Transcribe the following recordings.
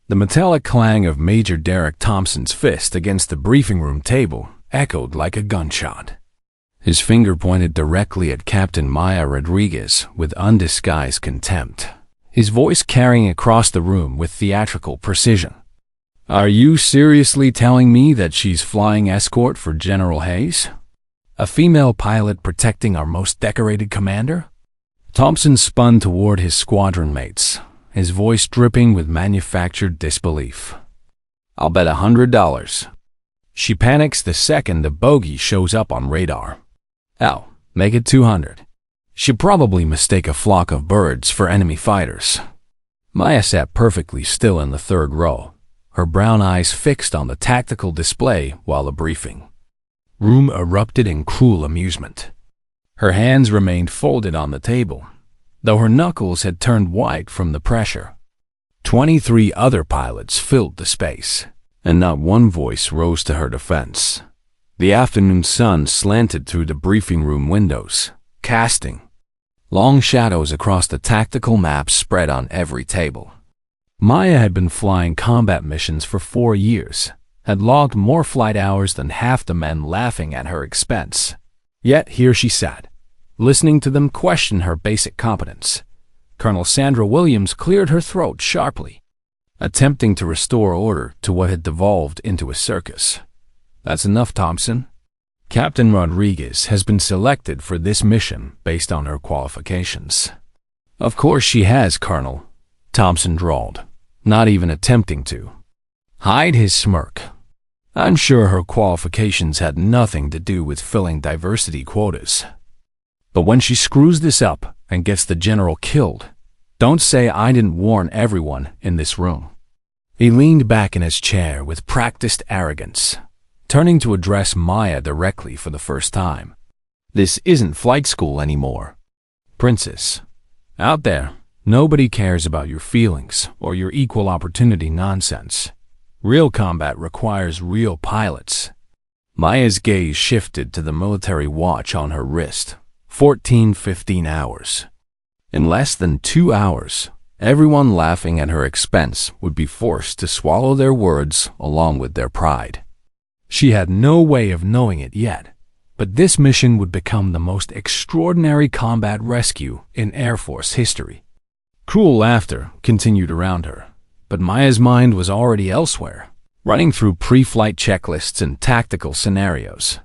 The metallic clang of Major Derek Thompson's fist against the briefing room table echoed like a gunshot. His finger pointed directly at Captain Maya Rodriguez with undisguised contempt, his voice carrying across the room with theatrical precision. "Are you seriously telling me that she's flying escort for General Hayes? A female pilot protecting our most decorated commander?" Thompson spun toward his squadron mates, his voice dripping with manufactured disbelief. "I'll bet $100. She panics the second a bogey shows up on radar. Hell, make it 200. She'd probably mistake a flock of birds for enemy fighters." Maya sat perfectly still in the third row, her brown eyes fixed on the tactical display while the briefing room erupted in cruel amusement. Her hands remained folded on the table, though her knuckles had turned white from the pressure. 23 other pilots filled the space, and not one voice rose to her defense. The afternoon sun slanted through the briefing room windows, casting long shadows across the tactical maps spread on every table. Maya had been flying combat missions for 4 years, had logged more flight hours than half the men laughing at her expense. Yet here she sat, listening to them question her basic competence. Colonel Sandra Williams cleared her throat sharply, attempting to restore order to what had devolved into a circus. "That's enough, Thompson. Captain Rodriguez has been selected for this mission based on her qualifications." "Of course she has, Colonel," Thompson drawled, not even attempting to hide his smirk. "I'm sure her qualifications had nothing to do with filling diversity quotas. But when she screws this up and gets the general killed, don't say I didn't warn everyone in this room." He leaned back in his chair with practiced arrogance, turning to address Maya directly for the first time. "This isn't flight school anymore, Princess. Out there, nobody cares about your feelings or your equal opportunity nonsense. Real combat requires real pilots." Maya's gaze shifted to the military watch on her wrist. 14:15 hours. In less than 2 hours, everyone laughing at her expense would be forced to swallow their words along with their pride. She had no way of knowing it yet, but this mission would become the most extraordinary combat rescue in Air Force history. Cruel laughter continued around her, but Maya's mind was already elsewhere, running through pre-flight checklists and tactical scenarios.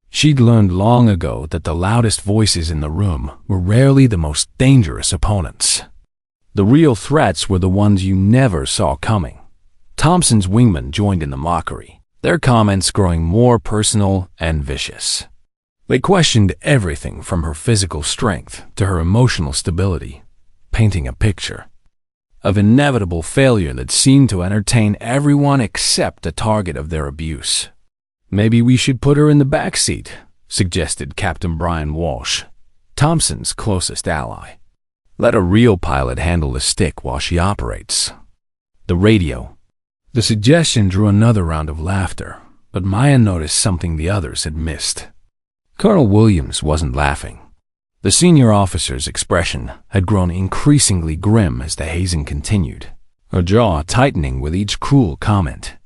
She'd learned long ago that the loudest voices in the room were rarely the most dangerous opponents. The real threats were the ones you never saw coming. Thompson's wingmen joined in the mockery, their comments growing more personal and vicious. They questioned everything from her physical strength to her emotional stability, painting a picture of inevitable failure that seemed to entertain everyone except the target of their abuse. "Maybe we should put her in the back seat," suggested Captain Brian Walsh, Thompson's closest ally. "Let a real pilot handle the stick while she operates." The radio. The suggestion drew another round of laughter, but Maya noticed something the others had missed. Colonel Williams wasn't laughing. The senior officer's expression had grown increasingly grim as the hazing continued, her jaw tightening with each cruel comment.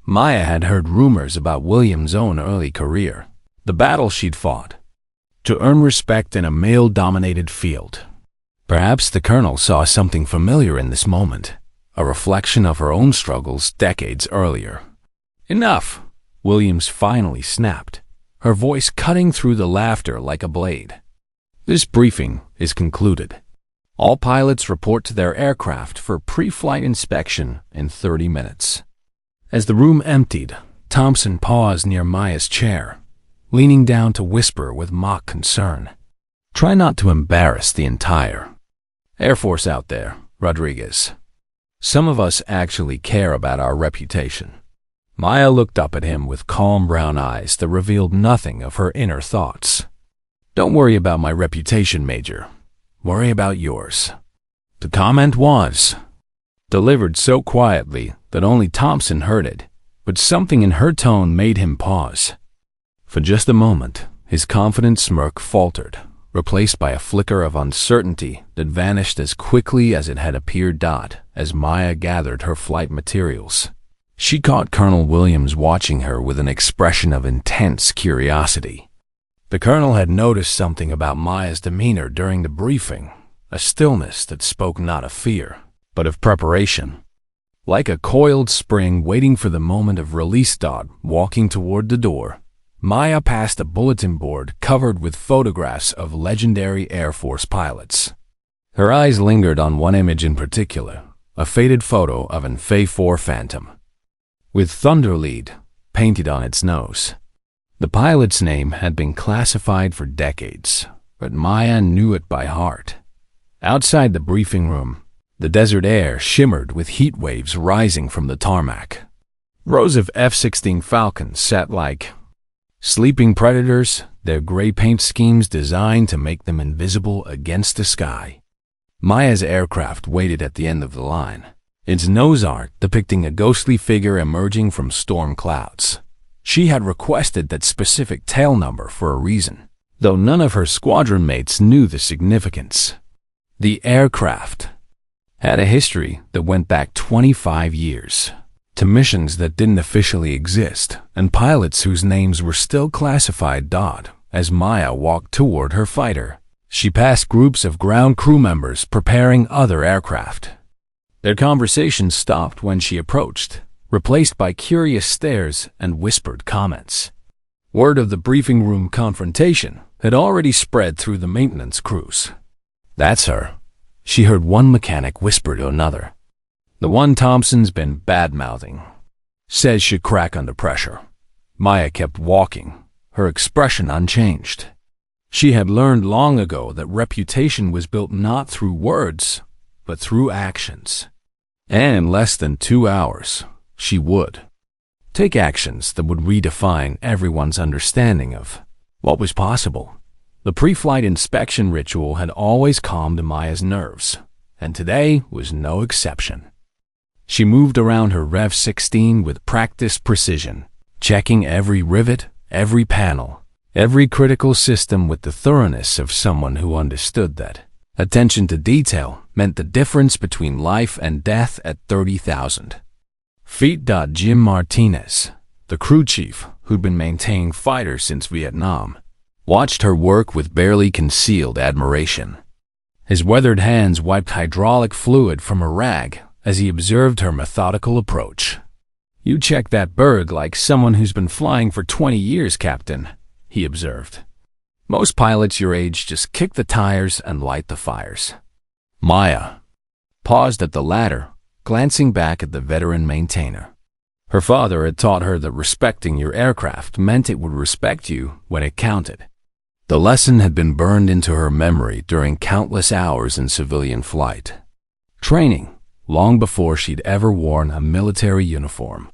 Maya had heard rumors about Williams' own early career, the battle she'd fought to earn respect in a male-dominated field. Perhaps the colonel saw something familiar in this moment, a reflection of her own struggles decades earlier. "Enough!" Williams finally snapped, her voice cutting through the laughter like a blade. "This briefing is concluded. All pilots report to their aircraft for pre-flight inspection in 30 minutes. As the room emptied, Thompson paused near Maya's chair, leaning down to whisper with mock concern. "Try not to embarrass the entire Air Force out there, Rodriguez. Some of us actually care about our reputation." Maya looked up at him with calm brown eyes that revealed nothing of her inner thoughts. "Don't worry about my reputation, Major. Worry about yours." The comment was delivered so quietly that only Thompson heard it, but something in her tone made him pause. For just a moment, his confident smirk faltered, replaced by a flicker of uncertainty that vanished as quickly as it had appeared. As Maya gathered her flight materials, she caught Colonel Williams watching her with an expression of intense curiosity. The colonel had noticed something about Maya's demeanor during the briefing, a stillness that spoke not of fear, but of preparation. Like a coiled spring waiting for the moment of release. Walking toward the door, Maya passed a bulletin board covered with photographs of legendary Air Force pilots. Her eyes lingered on one image in particular, a faded photo of an F-4 Phantom, with Thunder Lead painted on its nose. The pilot's name had been classified for decades, but Maya knew it by heart. Outside the briefing room, the desert air shimmered with heat waves rising from the tarmac. Rows of F-16 Falcons sat like sleeping predators, their gray paint schemes designed to make them invisible against the sky. Maya's aircraft waited at the end of the line, its nose art depicting a ghostly figure emerging from storm clouds. She had requested that specific tail number for a reason, though none of her squadron mates knew the significance. The aircraft had a history that went back 25 years, to missions that didn't officially exist, and pilots whose names were still classified. As Maya walked toward her fighter, she passed groups of ground crew members preparing other aircraft. Their conversation stopped when she approached, replaced by curious stares and whispered comments. Word of the briefing room confrontation had already spread through the maintenance crews. "That's her," she heard one mechanic whisper to another. "The one Thompson's been bad-mouthing. Says she'd crack under pressure." Maya kept walking, her expression unchanged. She had learned long ago that reputation was built not through words, but through actions. And in less than 2 hours, she would take actions that would redefine everyone's understanding of what was possible. The pre-flight inspection ritual had always calmed Maya's nerves, and today was no exception. She moved around her Rev 16 with practiced precision, checking every rivet, every panel, every critical system with the thoroughness of someone who understood that attention to detail meant the difference between life and death at 30,000 feet. Jim Martinez, the crew chief who'd been maintaining fighters since Vietnam, watched her work with barely concealed admiration. His weathered hands wiped hydraulic fluid from a rag as he observed her methodical approach. "You check that bird like someone who's been flying for 20 years, Captain," he observed. "Most pilots your age just kick the tires and light the fires." Maya paused at the ladder, glancing back at the veteran maintainer. Her father had taught her that respecting your aircraft meant it would respect you when it counted. The lesson had been burned into her memory during countless hours in civilian flight training, long before she'd ever worn a military uniform.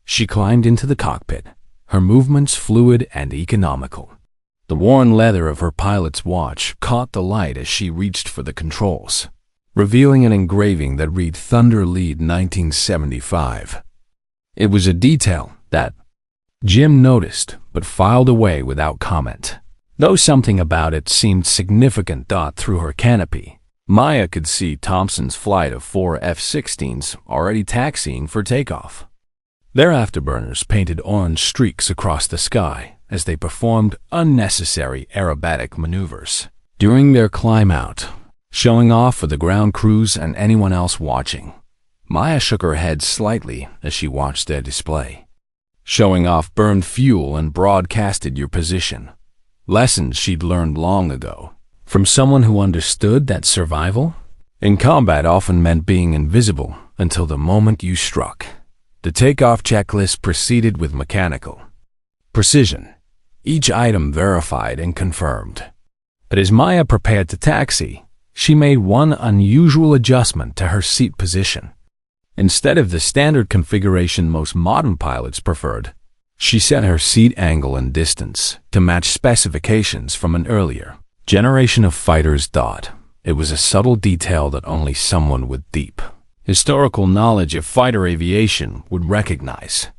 She climbed into the cockpit, her movements fluid and economical. The worn leather of her pilot's watch caught the light as she reached for the controls, revealing an engraving that read Thunder Lead 1975. It was a detail that Jim noticed but filed away without comment. Though something about it seemed significant. Through her canopy, Maya could see Thompson's flight of 4 F-16s already taxiing for takeoff. Their afterburners painted orange streaks across the sky as they performed unnecessary aerobatic maneuvers during their climb-out, showing off for the ground crews and anyone else watching. Maya shook her head slightly as she watched their display. Showing off burned fuel and broadcasted your position. Lessons she'd learned long ago from someone who understood that survival in combat often meant being invisible until the moment you struck. The takeoff checklist proceeded with mechanical precision, each item verified and confirmed. But as Maya prepared to taxi, she made one unusual adjustment to her seat position. Instead of the standard configuration most modern pilots preferred, she set her seat angle and distance to match specifications from an earlier generation of fighters. It was a subtle detail that only someone with deep historical knowledge of fighter aviation would recognize.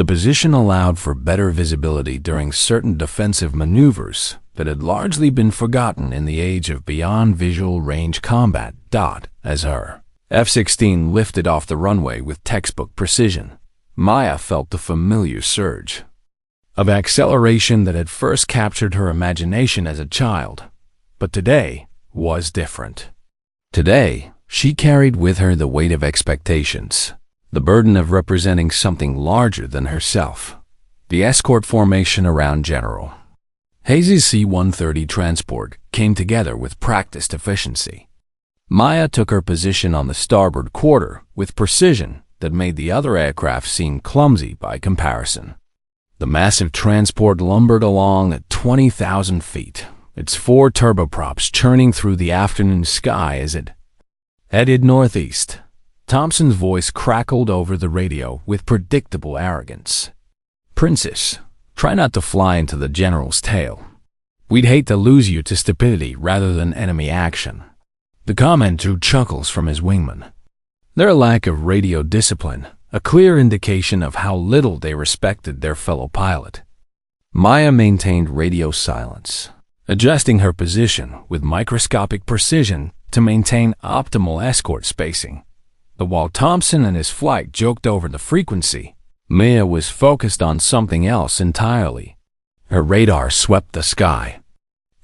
The position allowed for better visibility during certain defensive maneuvers that had largely been forgotten in the age of beyond visual range combat. As her F-16 lifted off the runway with textbook precision, Maya felt the familiar surge of acceleration that had first captured her imagination as a child. But today was different. Today, she carried with her the weight of expectations, the burden of representing something larger than herself. The escort formation around General Hayes' C-130 transport came together with practiced efficiency. Maya took her position on the starboard quarter with precision that made the other aircraft seem clumsy by comparison. The massive transport lumbered along at 20,000 feet, its 4 turboprops churning through the afternoon sky as it headed northeast. Thompson's voice crackled over the radio with predictable arrogance. "Princess, try not to fly into the general's tail. We'd hate to lose you to stupidity rather than enemy action." The comment drew chuckles from his wingman. Their lack of radio discipline, a clear indication of how little they respected their fellow pilot. Maya maintained radio silence, adjusting her position with microscopic precision to maintain optimal escort spacing. But while Thompson and his flight joked over the frequency, Maya was focused on something else entirely. Her radar swept the sky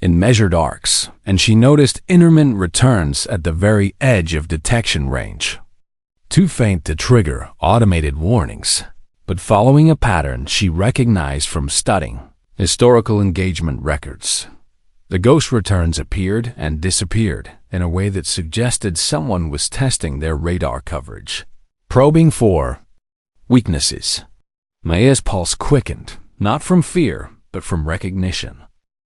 in measured arcs, and she noticed intermittent returns at the very edge of detection range. Too faint to trigger automated warnings, but following a pattern she recognized from studying historical engagement records. The ghost returns appeared and disappeared in a way that suggested someone was testing their radar coverage, probing for weaknesses. Maya's pulse quickened, not from fear, but from recognition.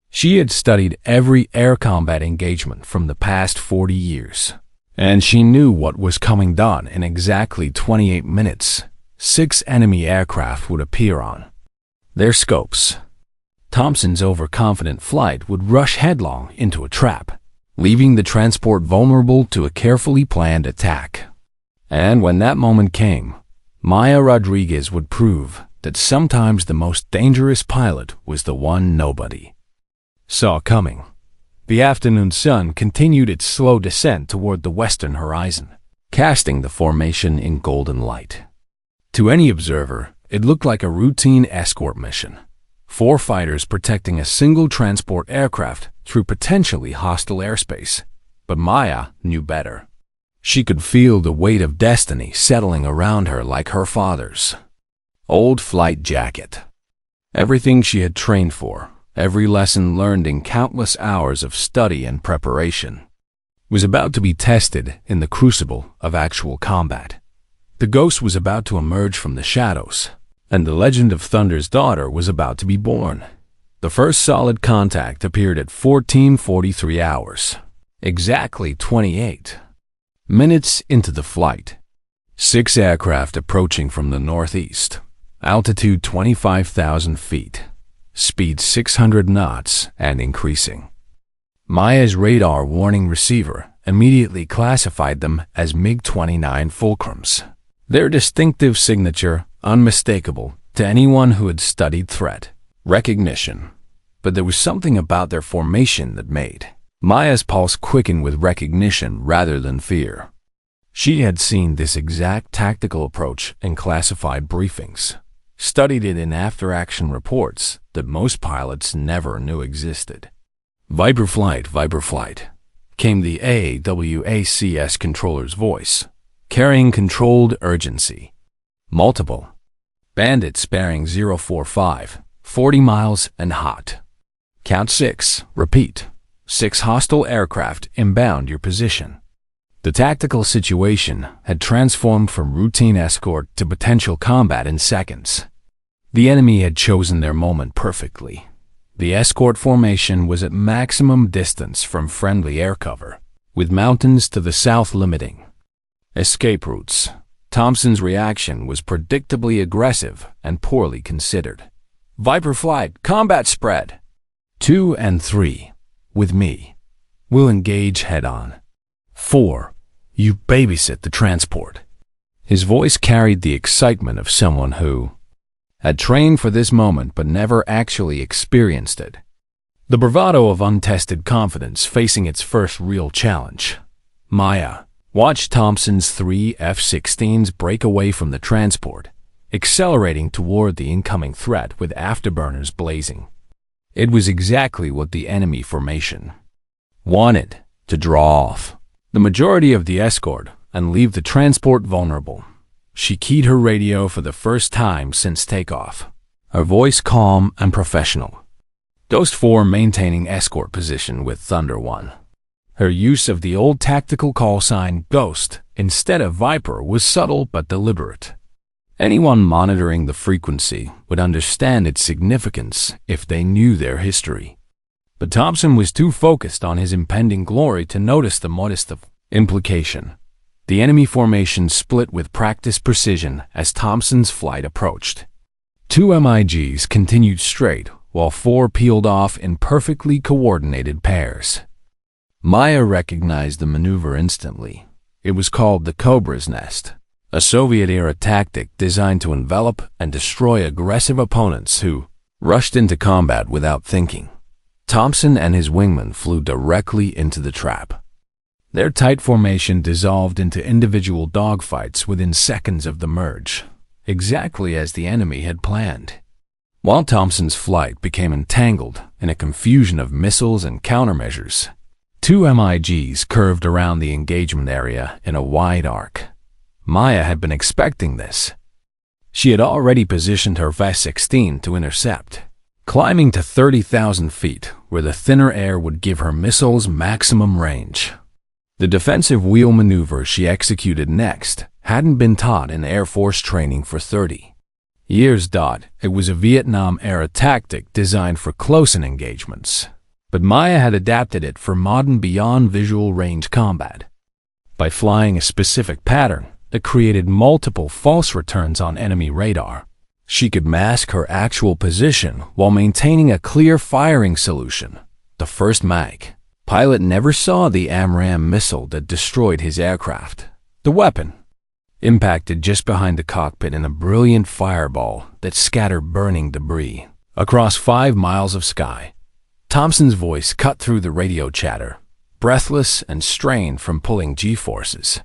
She had studied every air combat engagement from the past 40 years, and she knew what was coming. In exactly 28 minutes, 6 enemy aircraft would appear on their scopes. Thompson's overconfident flight would rush headlong into a trap, leaving the transport vulnerable to a carefully planned attack. And when that moment came, Maya Rodriguez would prove that sometimes the most dangerous pilot was the one nobody saw coming. The afternoon sun continued its slow descent toward the western horizon, casting the formation in golden light. To any observer, it looked like a routine escort mission. 4 fighters protecting a single transport aircraft through potentially hostile airspace. But Maya knew better. She could feel the weight of destiny settling around her like her father's old flight jacket. Everything she had trained for, every lesson learned in countless hours of study and preparation, was about to be tested in the crucible of actual combat. The ghost was about to emerge from the shadows, and the legend of Thunder's daughter was about to be born. The first solid contact appeared at 14:43 hours, exactly 28 minutes into the flight. 6 aircraft approaching from the northeast, altitude 25,000 feet, speed 600 knots and increasing. Maya's radar warning receiver immediately classified them as MiG-29 Fulcrums, their distinctive signature unmistakable to anyone who had studied threat recognition. But there was something about their formation that made Maya's pulse quicken with recognition rather than fear. She had seen this exact tactical approach in classified briefings, studied it in after-action reports that most pilots never knew existed. Viper flight, came the AWACS controller's voice, carrying controlled urgency. Multiple bandits bearing 045, 40 miles and hot. Count 6, repeat. 6 hostile aircraft inbound your position. The tactical situation had transformed from routine escort to potential combat in seconds. The enemy had chosen their moment perfectly. The escort formation was at maximum distance from friendly air cover, with mountains to the south limiting escape routes. Thompson's reaction was predictably aggressive and poorly considered. Viper flight, combat spread. 2 and 3, with me. We'll engage head-on. 4, you babysit the transport. His voice carried the excitement of someone who had trained for this moment but never actually experienced it. The bravado of untested confidence facing its first real challenge. Maya watched Thompson's three F-16s break away from the transport, accelerating toward the incoming threat with afterburners blazing. It was exactly what the enemy formation wanted: to draw off the majority of the escort and leave the transport vulnerable. She keyed her radio for the first time since takeoff, her voice calm and professional. Ghost 4 maintaining escort position with Thunder 1. Her use of the old tactical call sign Ghost instead of Viper was subtle but deliberate. Anyone monitoring the frequency would understand its significance if they knew their history. But Thompson was too focused on his impending glory to notice the modest implication. The enemy formation split with practiced precision as Thompson's flight approached. 2 MiGs continued straight, while 4 peeled off in perfectly coordinated pairs. Maya recognized the maneuver instantly. It was called the Cobra's Nest, a Soviet-era tactic designed to envelop and destroy aggressive opponents who rushed into combat without thinking. Thompson and his wingman flew directly into the trap. Their tight formation dissolved into individual dogfights within seconds of the merge, exactly as the enemy had planned. While Thompson's flight became entangled in a confusion of missiles and countermeasures, 2 MiGs curved around the engagement area in a wide arc. Maya had been expecting this. She had already positioned her F-16 to intercept, climbing to 30,000 feet, where the thinner air would give her missiles maximum range. The defensive wheel maneuver she executed next hadn't been taught in Air Force training for 30 years. It was a Vietnam-era tactic designed for close-in engagements, but Maya had adapted it for modern beyond visual range combat. By flying a specific pattern that created multiple false returns on enemy radar, she could mask her actual position while maintaining a clear firing solution. The first MiG pilot never saw the AMRAAM missile that destroyed his aircraft. The weapon impacted just behind the cockpit in a brilliant fireball that scattered burning debris across 5 miles of sky. Thompson's voice cut through the radio chatter, breathless and strained from pulling G-forces.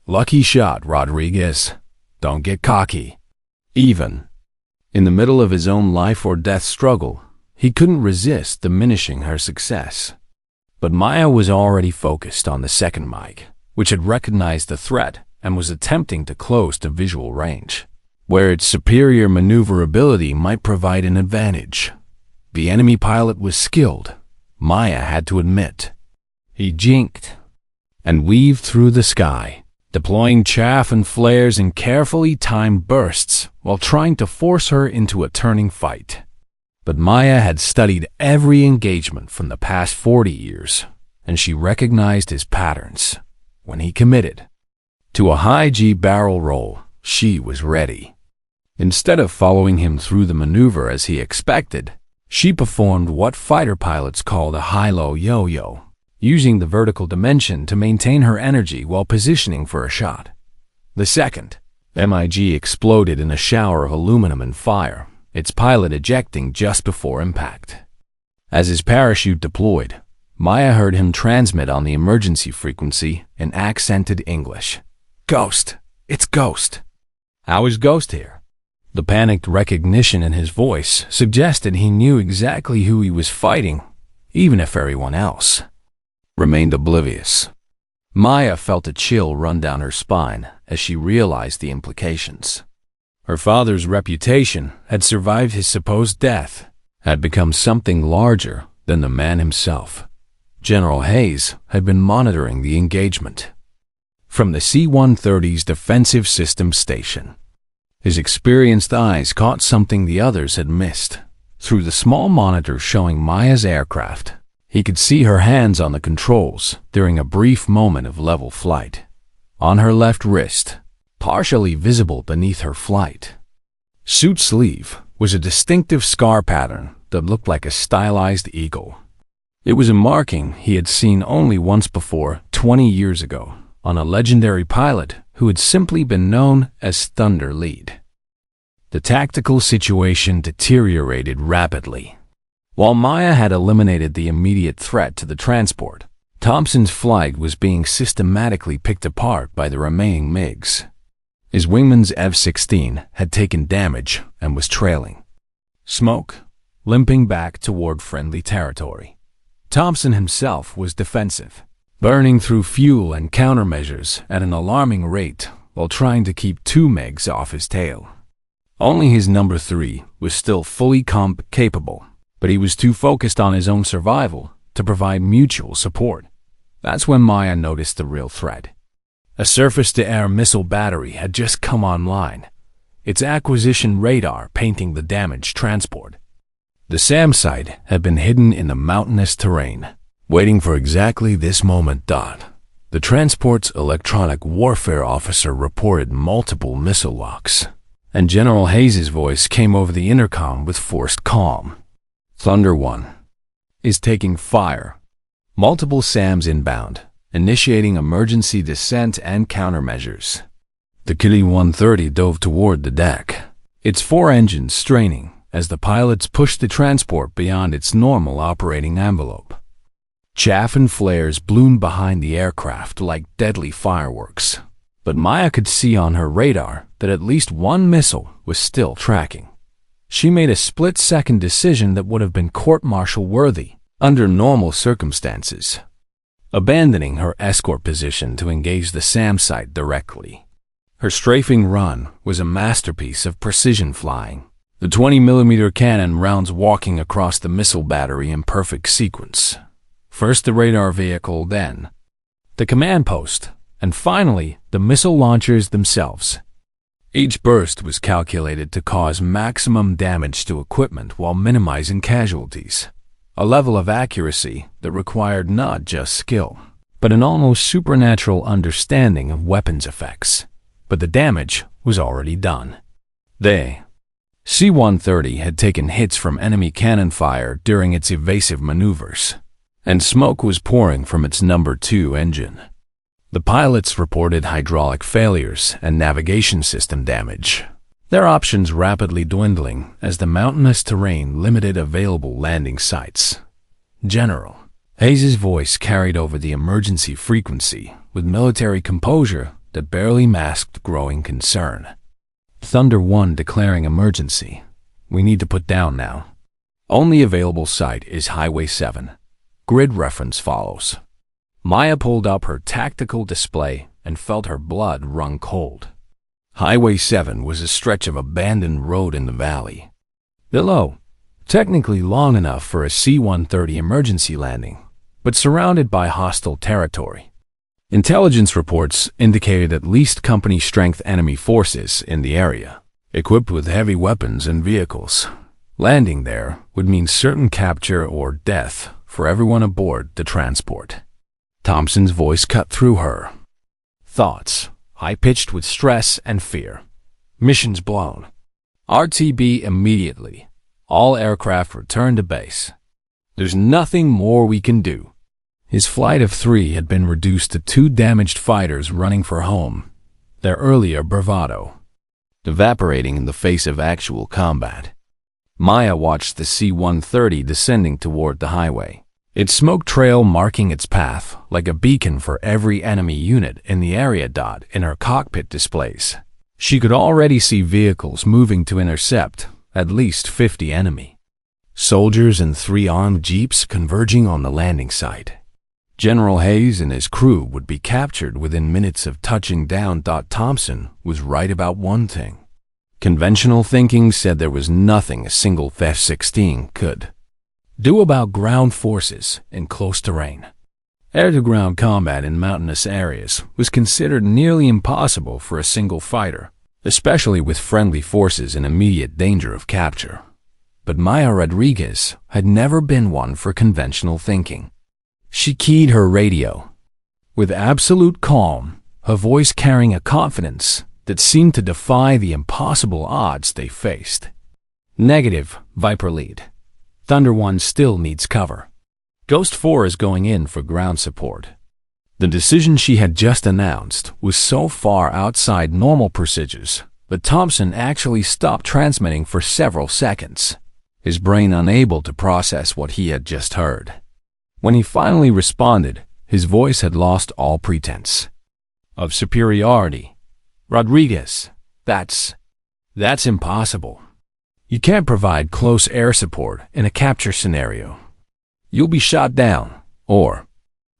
"Lucky shot, Rodriguez. Don't get cocky." Even in the middle of his own life-or-death struggle, he couldn't resist diminishing her success. But Maya was already focused on the second MiG, which had recognized the threat and was attempting to close to visual range, where its superior maneuverability might provide an advantage. The enemy pilot was skilled, Maya had to admit. He jinked and weaved through the sky, deploying chaff and flares in carefully timed bursts while trying to force her into a turning fight. But Maya had studied every engagement from the past 40 years, and she recognized his patterns. When he committed to a high G barrel roll, she was ready. Instead of following him through the maneuver as he expected, she performed what fighter pilots call a high-low yo-yo, using the vertical dimension to maintain her energy while positioning for a shot. The second MiG exploded in a shower of aluminum and fire, its pilot ejecting just before impact. As his parachute deployed, Maya heard him transmit on the emergency frequency in accented English. "Ghost! It's Ghost!" "How is Ghost here?" The panicked recognition in his voice suggested he knew exactly who he was fighting, even if everyone else remained oblivious. Maya felt a chill run down her spine as she realized the implications. Her father's reputation had survived his supposed death, had become something larger than the man himself. General Hayes had been monitoring the engagement from the C-130's defensive systems station. His experienced eyes caught something the others had missed. Through the small monitor showing Maya's aircraft, he could see her hands on the controls during a brief moment of level flight. On her left wrist, partially visible beneath her flight suit sleeve, was a distinctive scar pattern that looked like a stylized eagle. It was a marking he had seen only once before, 20 years ago, on a legendary pilot who had simply been known as Thunder Lead. The tactical situation deteriorated rapidly. While Maya had eliminated the immediate threat to the transport, Thompson's flight was being systematically picked apart by the remaining MiGs. His wingman's F-16 had taken damage and was trailing. Smoke, limping back toward friendly territory. Thompson himself was defensive, burning through fuel and countermeasures at an alarming rate while trying to keep 2 MiGs off his tail. Only his number 3 was still fully capable, but he was too focused on his own survival to provide mutual support. That's when Maya noticed the real threat. A surface-to-air missile battery had just come online, its acquisition radar painting the damaged transport. The SAM site had been hidden in the mountainous terrain, waiting for exactly this moment. The transport's electronic warfare officer reported multiple missile locks, and General Hayes' voice came over the intercom with forced calm. Thunder 1 is taking fire. Multiple SAMs inbound, initiating emergency descent and countermeasures. The Ki-130 dove toward the deck, its 4 engines straining as the pilots pushed the transport beyond its normal operating envelope. Chaff and flares bloomed behind the aircraft like deadly fireworks, but Maya could see on her radar that at least 1 missile was still tracking. She made a split-second decision that would have been court-martial worthy under normal circumstances, abandoning her escort position to engage the SAM site directly. Her strafing run was a masterpiece of precision flying, the 20mm cannon rounds walking across the missile battery in perfect sequence. First the radar vehicle, then the command post, and finally the missile launchers themselves. Each burst was calculated to cause maximum damage to equipment while minimizing casualties, a level of accuracy that required not just skill, but an almost supernatural understanding of weapons effects. But the damage was already done. The C-130 had taken hits from enemy cannon fire during its evasive maneuvers, and smoke was pouring from its number 2 engine. The pilots reported hydraulic failures and navigation system damage, their options rapidly dwindling as the mountainous terrain limited available landing sites. General Hayes' voice carried over the emergency frequency with military composure that barely masked growing concern. Thunder 1 declaring emergency. We need to put down now. Only available site is Highway 7. Grid reference follows. Maya pulled up her tactical display and felt her blood run cold. Highway 7 was a stretch of abandoned road in the valley. Below, technically long enough for a C-130 emergency landing, but surrounded by hostile territory. Intelligence reports indicated at least company-strength enemy forces in the area, equipped with heavy weapons and vehicles. Landing there would mean certain capture or death for everyone aboard the transport. Thompson's voice cut through her thoughts, high-pitched with stress and fear. Mission's blown. RTB immediately. All aircraft return to base. There's nothing more we can do. His flight of 3 had been reduced to 2 damaged fighters running for home, their earlier bravado evaporating in the face of actual combat. Maya watched the C-130 descending toward the highway, its smoke trail marking its path like a beacon for every enemy unit in the area. In her cockpit displays, she could already see vehicles moving to intercept at least 50 enemy soldiers and 3 armed jeeps converging on the landing site. General Hayes and his crew would be captured within minutes of touching down. Thompson was right about one thing. Conventional thinking said there was nothing a single F-16 could do about ground forces in close terrain. Air-to-ground combat in mountainous areas was considered nearly impossible for a single fighter, especially with friendly forces in immediate danger of capture. But Maya Rodriguez had never been one for conventional thinking. She keyed her radio. With absolute calm, her voice carrying a confidence that seemed to defy the impossible odds they faced. Negative, Viper lead. Thunder 1 still needs cover. Ghost 4 is going in for ground support. The decision she had just announced was so far outside normal procedures But Thompson actually stopped transmitting for several seconds, his brain unable to process what he had just heard. When he finally responded, his voice had lost all pretense of superiority. "Rodriguez, that's impossible. You can't provide close air support in a capture scenario. You'll be shot down, or..."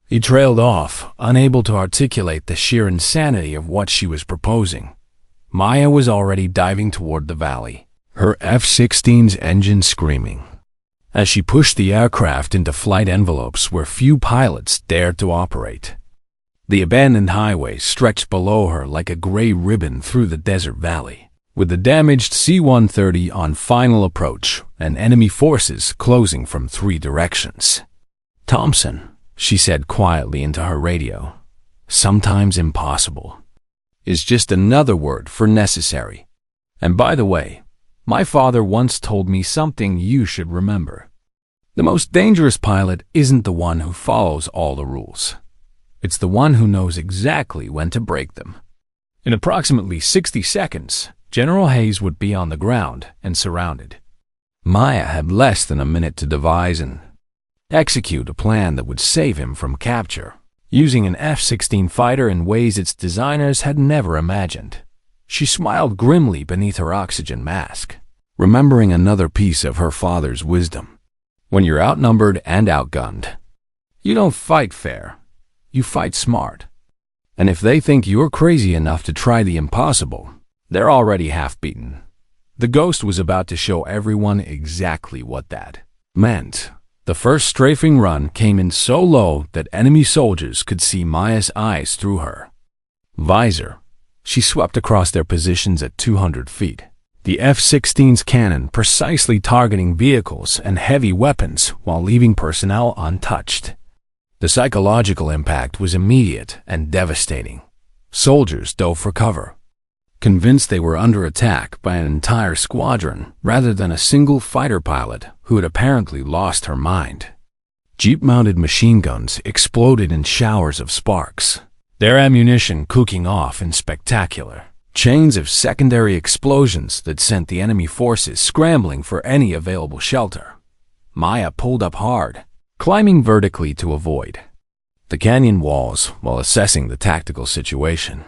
He trailed off, unable to articulate the sheer insanity of what she was proposing. Maya was already diving toward the valley, her F-16's engine screaming, as she pushed the aircraft into flight envelopes where few pilots dared to operate. The abandoned highway stretched below her like a gray ribbon through the desert valley, with the damaged C-130 on final approach and enemy forces closing from 3 directions. "Thompson," she said quietly into her radio, "sometimes impossible is just another word for necessary. And by the way, my father once told me something you should remember. The most dangerous pilot isn't the one who follows all the rules. It's the one who knows exactly when to break them." In approximately 60 seconds, General Hayes would be on the ground and surrounded. Maya had less than a minute to devise and execute a plan that would save him from capture, using an F-16 fighter in ways its designers had never imagined. She smiled grimly beneath her oxygen mask, remembering another piece of her father's wisdom. When you're outnumbered and outgunned, you don't fight fair, you fight smart. And if they think you're crazy enough to try the impossible, they're already half-beaten. The Ghost was about to show everyone exactly what that meant. The first strafing run came in so low that enemy soldiers could see Maya's eyes through her visor. She swept across their positions at 200 feet, the F-16's cannon precisely targeting vehicles and heavy weapons while leaving personnel untouched. The psychological impact was immediate and devastating. Soldiers dove for cover, convinced they were under attack by an entire squadron rather than a single fighter pilot who had apparently lost her mind. Jeep-mounted machine guns exploded in showers of sparks, their ammunition cooking off in spectacular chains of secondary explosions that sent the enemy forces scrambling for any available shelter. Maya pulled up hard, climbing vertically to avoid the canyon walls while assessing the tactical situation.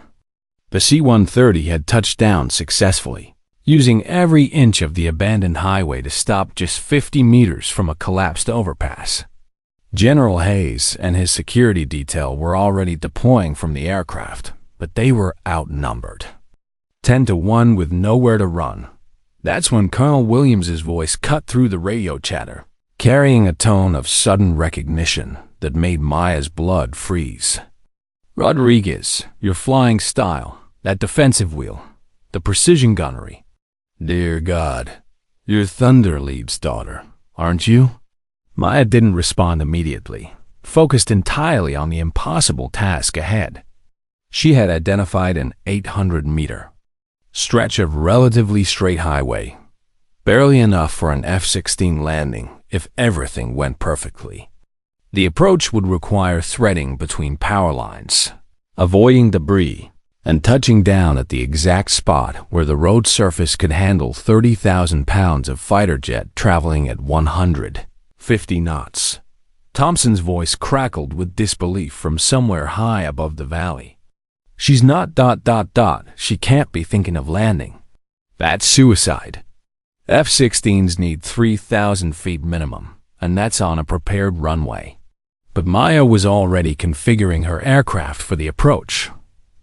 The C-130 had touched down successfully, using every inch of the abandoned highway to stop just 50 meters from a collapsed overpass. General Hayes and his security detail were already deploying from the aircraft, but they were outnumbered, 10-1 with nowhere to run. That's when Colonel Williams's voice cut through the radio chatter, carrying a tone of sudden recognition that made Maya's blood freeze. "Rodriguez, your flying style, that defensive wheel, the precision gunnery. Dear God, you're Thunderlead's daughter, aren't you?" Maya didn't respond immediately, focused entirely on the impossible task ahead. She had identified an 800-meter stretch of relatively straight highway, barely enough for an F-16 landing if everything went perfectly. The approach would require threading between power lines, avoiding debris, and touching down at the exact spot where the road surface could handle 30,000 pounds of fighter jet traveling at 150 knots. Thompson's voice crackled with disbelief from somewhere high above the valley. "She's not ... She can't be thinking of landing. That's suicide. F-16s need 3,000 feet minimum, and that's on a prepared runway." But Maya was already configuring her aircraft for the approach,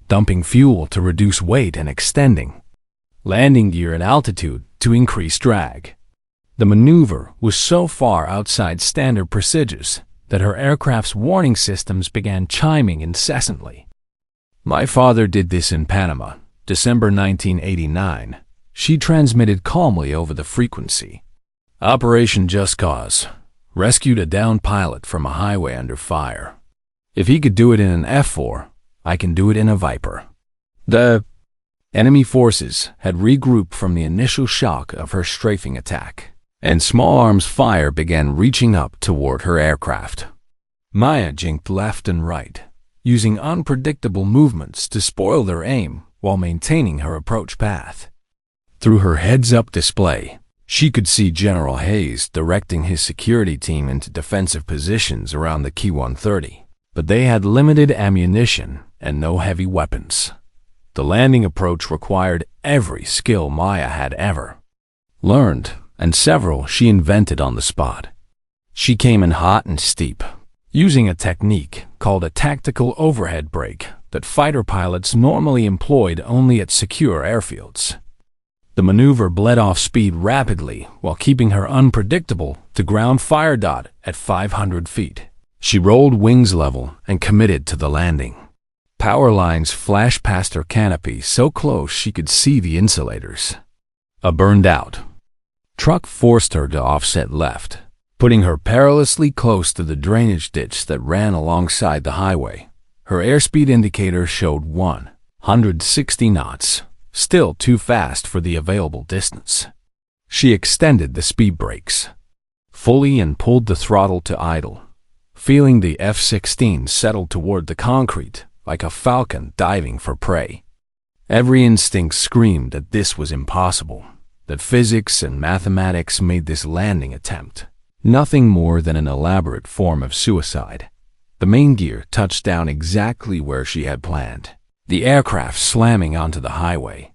dumping fuel to reduce weight and extending landing gear at altitude to increase drag. The maneuver was so far outside standard procedures that her aircraft's warning systems began chiming incessantly. "My father did this in Panama, December 1989. She transmitted calmly over the frequency. "Operation Just Cause. Rescued a downed pilot from a highway under fire. If he could do it in an F-4, I can do it in a Viper." The enemy forces had regrouped from the initial shock of her strafing attack, and small arms fire began reaching up toward her aircraft. Maya jinked left and right, using unpredictable movements to spoil their aim while maintaining her approach path. Through her heads-up display, she could see General Hayes directing his security team into defensive positions around the Key 130, but they had limited ammunition and no heavy weapons. The landing approach required every skill Maya had ever learned, and several she invented on the spot. She came in hot and steep, using a technique called a tactical overhead brake that fighter pilots normally employed only at secure airfields. The maneuver bled off speed rapidly while keeping her unpredictable to ground fire dot at 500 feet. She rolled wings level and committed to the landing. Power lines flashed past her canopy so close she could see the insulators. A burned-out truck forced her to offset left, putting her perilously close to the drainage ditch that ran alongside the highway. Her airspeed indicator showed 160 knots. Still too fast for the available distance. She extended the speed brakes fully and pulled the throttle to idle, feeling the F-16 settle toward the concrete like a falcon diving for prey. Every instinct screamed that this was impossible, that physics and mathematics made this landing attempt nothing more than an elaborate form of suicide. The main gear touched down exactly where she had planned, the aircraft slamming onto the highway.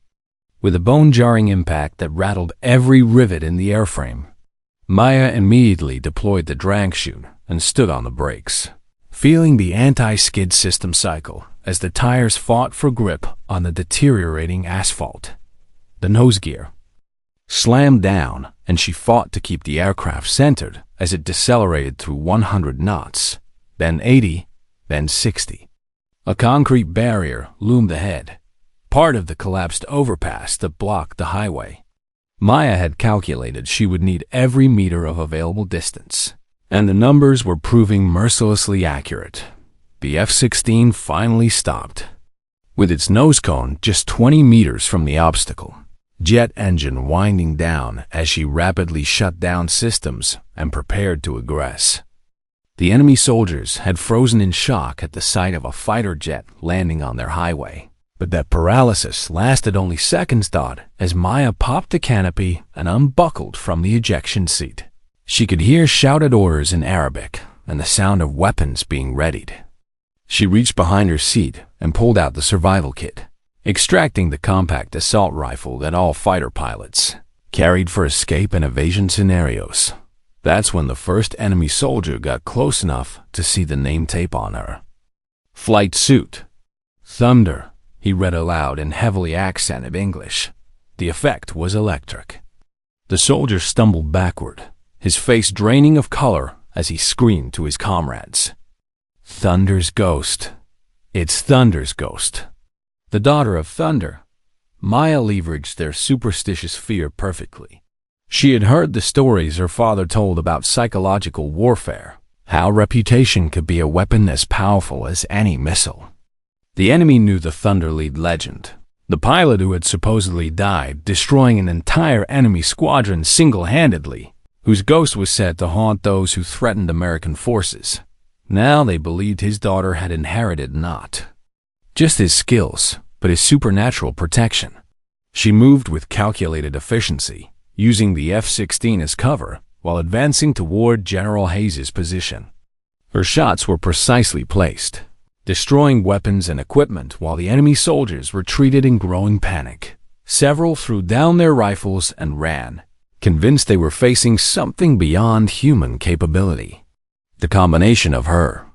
With a bone-jarring impact that rattled every rivet in the airframe, Maya immediately deployed the drag chute and stood on the brakes, feeling the anti-skid system cycle as the tires fought for grip on the deteriorating asphalt. The nose gear slammed down, and she fought to keep the aircraft centered as it decelerated through 100 knots, then 80, then 60. A concrete barrier loomed ahead, part of the collapsed overpass that blocked the highway. Maya had calculated she would need every meter of available distance, and the numbers were proving mercilessly accurate. The F-16 finally stopped, with its nose cone just 20 meters from the obstacle, jet engine winding down as she rapidly shut down systems and prepared to aggress. The enemy soldiers had frozen in shock at the sight of a fighter jet landing on their highway, but that paralysis lasted only seconds as Maya popped the canopy and unbuckled from the ejection seat. She could hear shouted orders in Arabic and the sound of weapons being readied. She reached behind her seat and pulled out the survival kit, extracting the compact assault rifle that all fighter pilots carried for escape and evasion scenarios. That's when the first enemy soldier got close enough to see the name tape on her. Flight suit. Thunder, he read aloud in heavily accented English. The effect was electric. The soldier stumbled backward, his face draining of color as he screamed to his comrades. Thunder's ghost. It's Thunder's ghost. The daughter of Thunder. Maya leveraged their superstitious fear perfectly. She had heard the stories her father told about psychological warfare, how reputation could be a weapon as powerful as any missile. The enemy knew the Thunder Lead legend, the pilot who had supposedly died destroying an entire enemy squadron single-handedly, whose ghost was said to haunt those who threatened American forces. Now they believed his daughter had inherited not just his skills, but his supernatural protection. She moved with calculated efficiency, using the F-16 as cover while advancing toward General Hayes' position. Her shots were precisely placed, destroying weapons and equipment while the enemy soldiers retreated in growing panic. Several threw down their rifles and ran, convinced they were facing something beyond human capability. The combination of her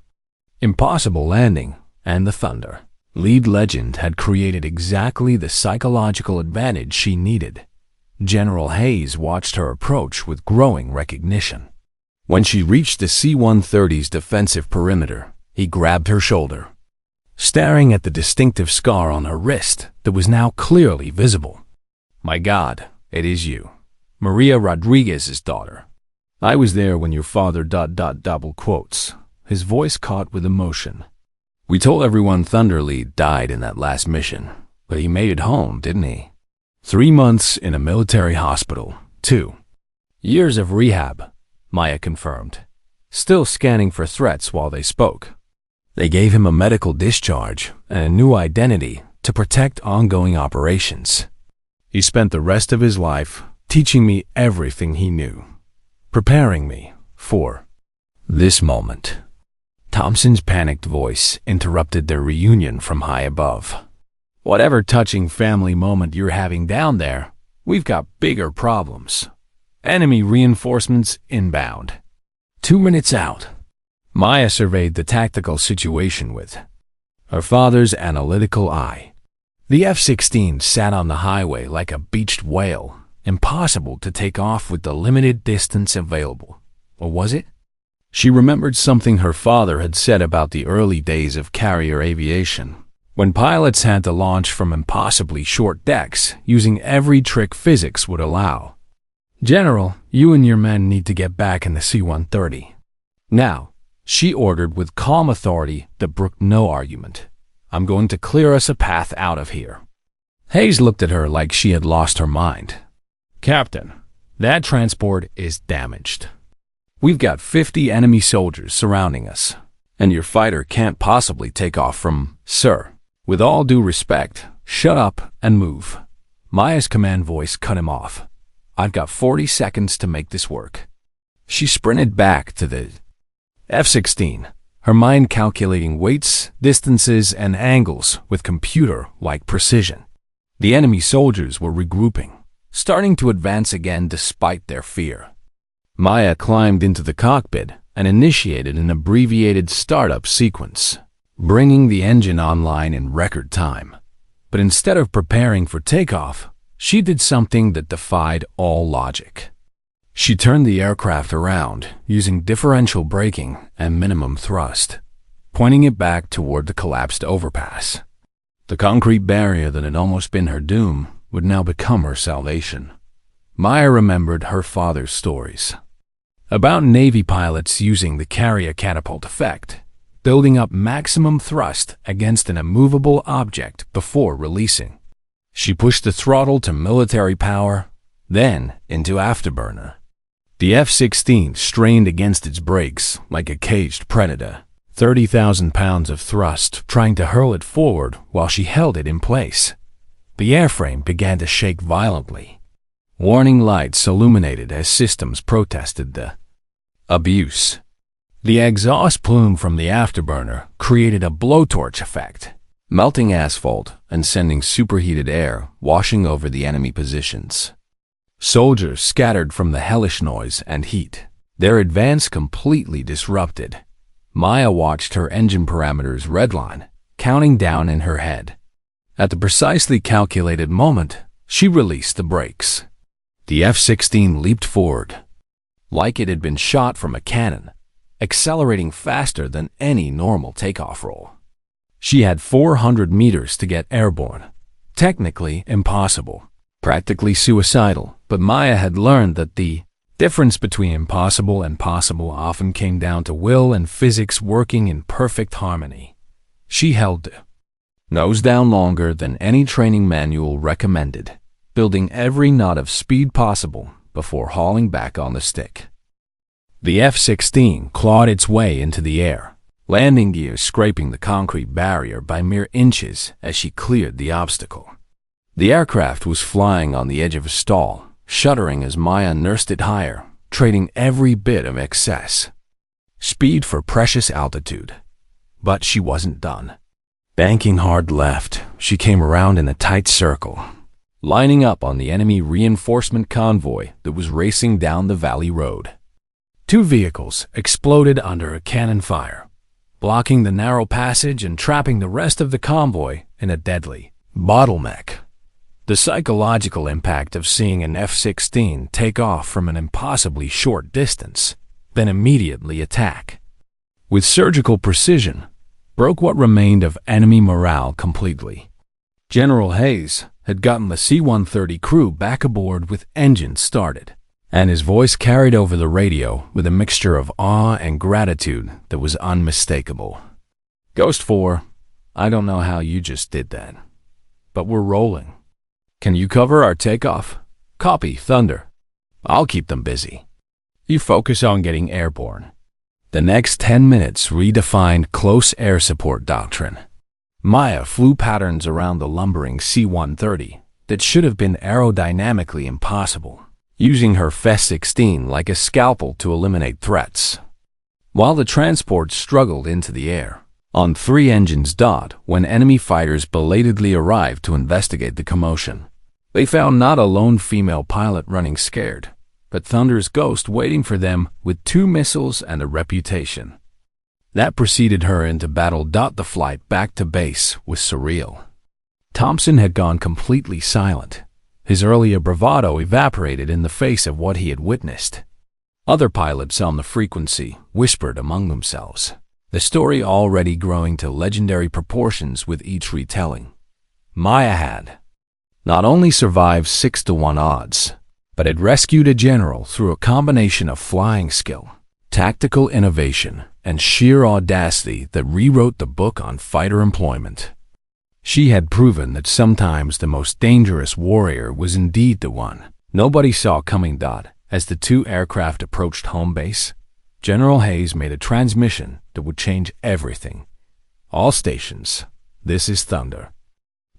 impossible landing and the Thunder Lead legend had created exactly the psychological advantage she needed. General Hayes watched her approach with growing recognition. When she reached the C-130's defensive perimeter, he grabbed her shoulder, staring at the distinctive scar on her wrist that was now clearly visible. "My God, it is you, Maria Rodriguez's daughter. I was there when your father ... double quotes, his voice caught with emotion. We told everyone Thunder Lead died in that last mission, but he made it home, didn't he? 3 months in a military hospital, 2 years of rehab," Maya confirmed, still scanning for threats while they spoke. They gave him a medical discharge and a new identity to protect ongoing operations. He spent the rest of his life teaching me everything he knew, preparing me for this moment. Thompson's panicked voice interrupted their reunion from high above. Whatever touching family moment you're having down there, we've got bigger problems. Enemy reinforcements inbound. 2 minutes out. Maya surveyed the tactical situation with her father's analytical eye. The F-16 sat on the highway like a beached whale, impossible to take off with the limited distance available. Or was it? She remembered something her father had said about the early days of carrier aviation, when pilots had to launch from impossibly short decks using every trick physics would allow. "General, you and your men need to get back in the C-130. Now," she ordered with calm authority that brooked no argument. "I'm going to clear us a path out of here." Hayes looked at her like she had lost her mind. "Captain, that transport is damaged. We've got 50 enemy soldiers surrounding us, and your fighter can't possibly take off from..." "Sir, with all due respect, shut up and move." Maya's command voice cut him off. "I've got 40 seconds to make this work." She sprinted back to the F-16, her mind calculating weights, distances, and angles with computer-like precision. The enemy soldiers were regrouping, starting to advance again despite their fear. Maya climbed into the cockpit and initiated an abbreviated startup sequence, bringing the engine online in record time. But instead of preparing for takeoff, she did something that defied all logic. She turned the aircraft around using differential braking and minimum thrust, pointing it back toward the collapsed overpass. The concrete barrier that had almost been her doom would now become her salvation. Maya remembered her father's stories about Navy pilots using the carrier catapult effect, building up maximum thrust against an immovable object before releasing. She pushed the throttle to military power, then into afterburner. The F-16 strained against its brakes like a caged predator, 30,000 pounds of thrust trying to hurl it forward while she held it in place. The airframe began to shake violently. Warning lights illuminated as systems protested the abuse. The exhaust plume from the afterburner created a blowtorch effect, melting asphalt and sending superheated air washing over the enemy positions. Soldiers scattered from the hellish noise and heat, their advance completely disrupted. Maya watched her engine parameters redline, counting down in her head. At the precisely calculated moment, she released the brakes. The F-16 leaped forward, like it had been shot from a cannon, accelerating faster than any normal takeoff roll. She had 400 meters to get airborne. Technically impossible, practically suicidal, but Maya had learned that the difference between impossible and possible often came down to will and physics working in perfect harmony. She held the nose down longer than any training manual recommended, building every knot of speed possible before hauling back on the stick. The F-16 clawed its way into the air, landing gear scraping the concrete barrier by mere inches as she cleared the obstacle. The aircraft was flying on the edge of a stall, shuddering as Maya nursed it higher, trading every bit of excess speed for precious altitude. But she wasn't done. Banking hard left, she came around in a tight circle, lining up on the enemy reinforcement convoy that was racing down the valley road. 2 vehicles exploded under a cannon fire, blocking the narrow passage and trapping the rest of the convoy in a deadly bottleneck. The psychological impact of seeing an F-16 take off from an impossibly short distance, then immediately attack, with surgical precision, broke what remained of enemy morale completely. General Hayes had gotten the C-130 crew back aboard with engines started, and his voice carried over the radio with a mixture of awe and gratitude that was unmistakable. "Ghost 4, I don't know how you just did that, but we're rolling. Can you cover our takeoff? Copy, Thunder. I'll keep them busy. You focus on getting airborne." The next 10 minutes redefined close air support doctrine. Maya flew patterns around the lumbering C-130, that should have been aerodynamically impossible, using her F-16 like a scalpel to eliminate threats. While the transport struggled into the air, on 3 engines when enemy fighters belatedly arrived to investigate the commotion, they found not a lone female pilot running scared, but Thunder's ghost waiting for them with 2 missiles and a reputation. That preceded her into battle. The flight back to base was surreal. Thompson had gone completely silent. His earlier bravado evaporated in the face of what he had witnessed. Other pilots on the frequency whispered among themselves, the story already growing to legendary proportions with each retelling. Maya had not only survived 6-to-1 odds, but had rescued a general through a combination of flying skill, tactical innovation, and sheer audacity that rewrote the book on fighter employment. She had proven that sometimes the most dangerous warrior was indeed the one nobody saw coming. As the 2 aircraft approached home base, General Hayes made a transmission that would change everything. All stations, this is Thunder.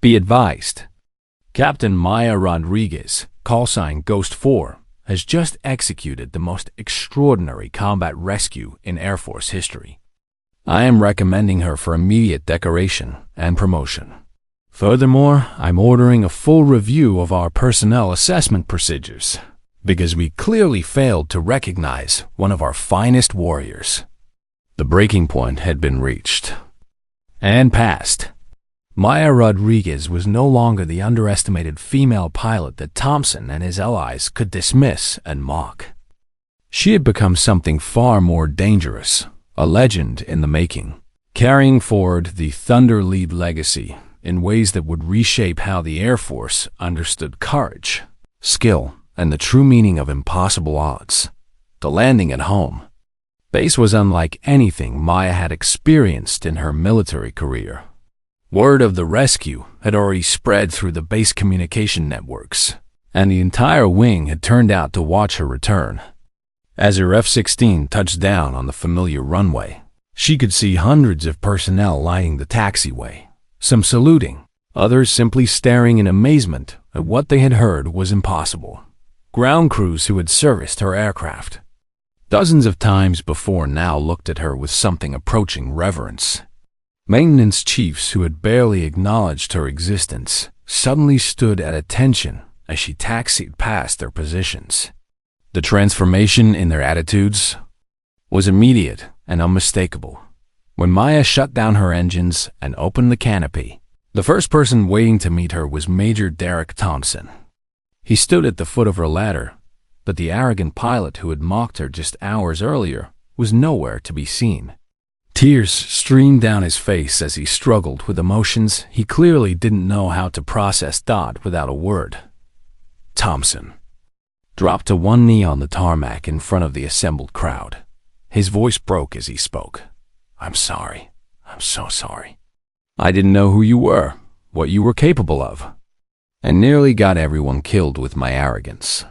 Be advised, Captain Maya Rodriguez, callsign Ghost 4, has just executed the most extraordinary combat rescue in Air Force history. I am recommending her for immediate decoration and promotion. Furthermore, I'm ordering a full review of our personnel assessment procedures, because we clearly failed to recognize one of our finest warriors. The breaking point had been reached and passed. Maya Rodriguez was no longer the underestimated female pilot that Thompson and his allies could dismiss and mock. She had become something far more dangerous, a legend in the making, carrying forward the Thunder Lead legacy in ways that would reshape how the Air Force understood courage, skill, and the true meaning of impossible odds. The landing at home base was unlike anything Maya had experienced in her military career. Word of the rescue had already spread through the base communication networks, and the entire wing had turned out to watch her return. As her F-16 touched down on the familiar runway, she could see hundreds of personnel lining the taxiway, some saluting, others simply staring in amazement at what they had heard was impossible. Ground crews who had serviced her aircraft dozens of times before now looked at her with something approaching reverence. Maintenance chiefs who had barely acknowledged her existence suddenly stood at attention as she taxied past their positions. The transformation in their attitudes was immediate and unmistakable. When Maya shut down her engines and opened the canopy, the first person waiting to meet her was Major Derek Thompson. He stood at the foot of her ladder, but the arrogant pilot who had mocked her just hours earlier was nowhere to be seen. Tears streamed down his face as he struggled with emotions he clearly didn't know how to process. Without a word, Thompson dropped to one knee on the tarmac in front of the assembled crowd. His voice broke as he spoke. "I'm sorry. I'm so sorry. I didn't know who you were, what you were capable of, and nearly got everyone killed with my arrogance."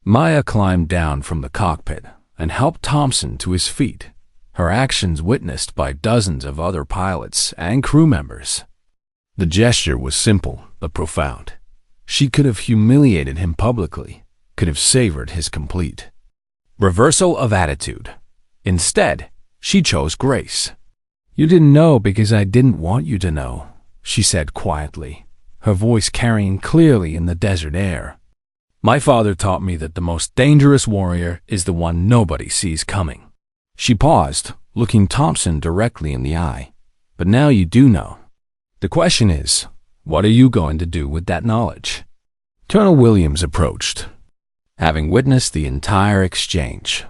Maya climbed down from the cockpit and helped Thompson to his feet, her actions witnessed by dozens of other pilots and crew members. The gesture was simple but profound. She could have humiliated him publicly, could have savored his complete reversal of attitude. Instead, she chose grace. "You didn't know because I didn't want you to know," she said quietly, her voice carrying clearly in the desert air. "My father taught me that the most dangerous warrior is the one nobody sees coming." She paused, looking Thompson directly in the eye. "But now you do know. The question is, what are you going to do with that knowledge?" Colonel Williams approached, having witnessed the entire exchange.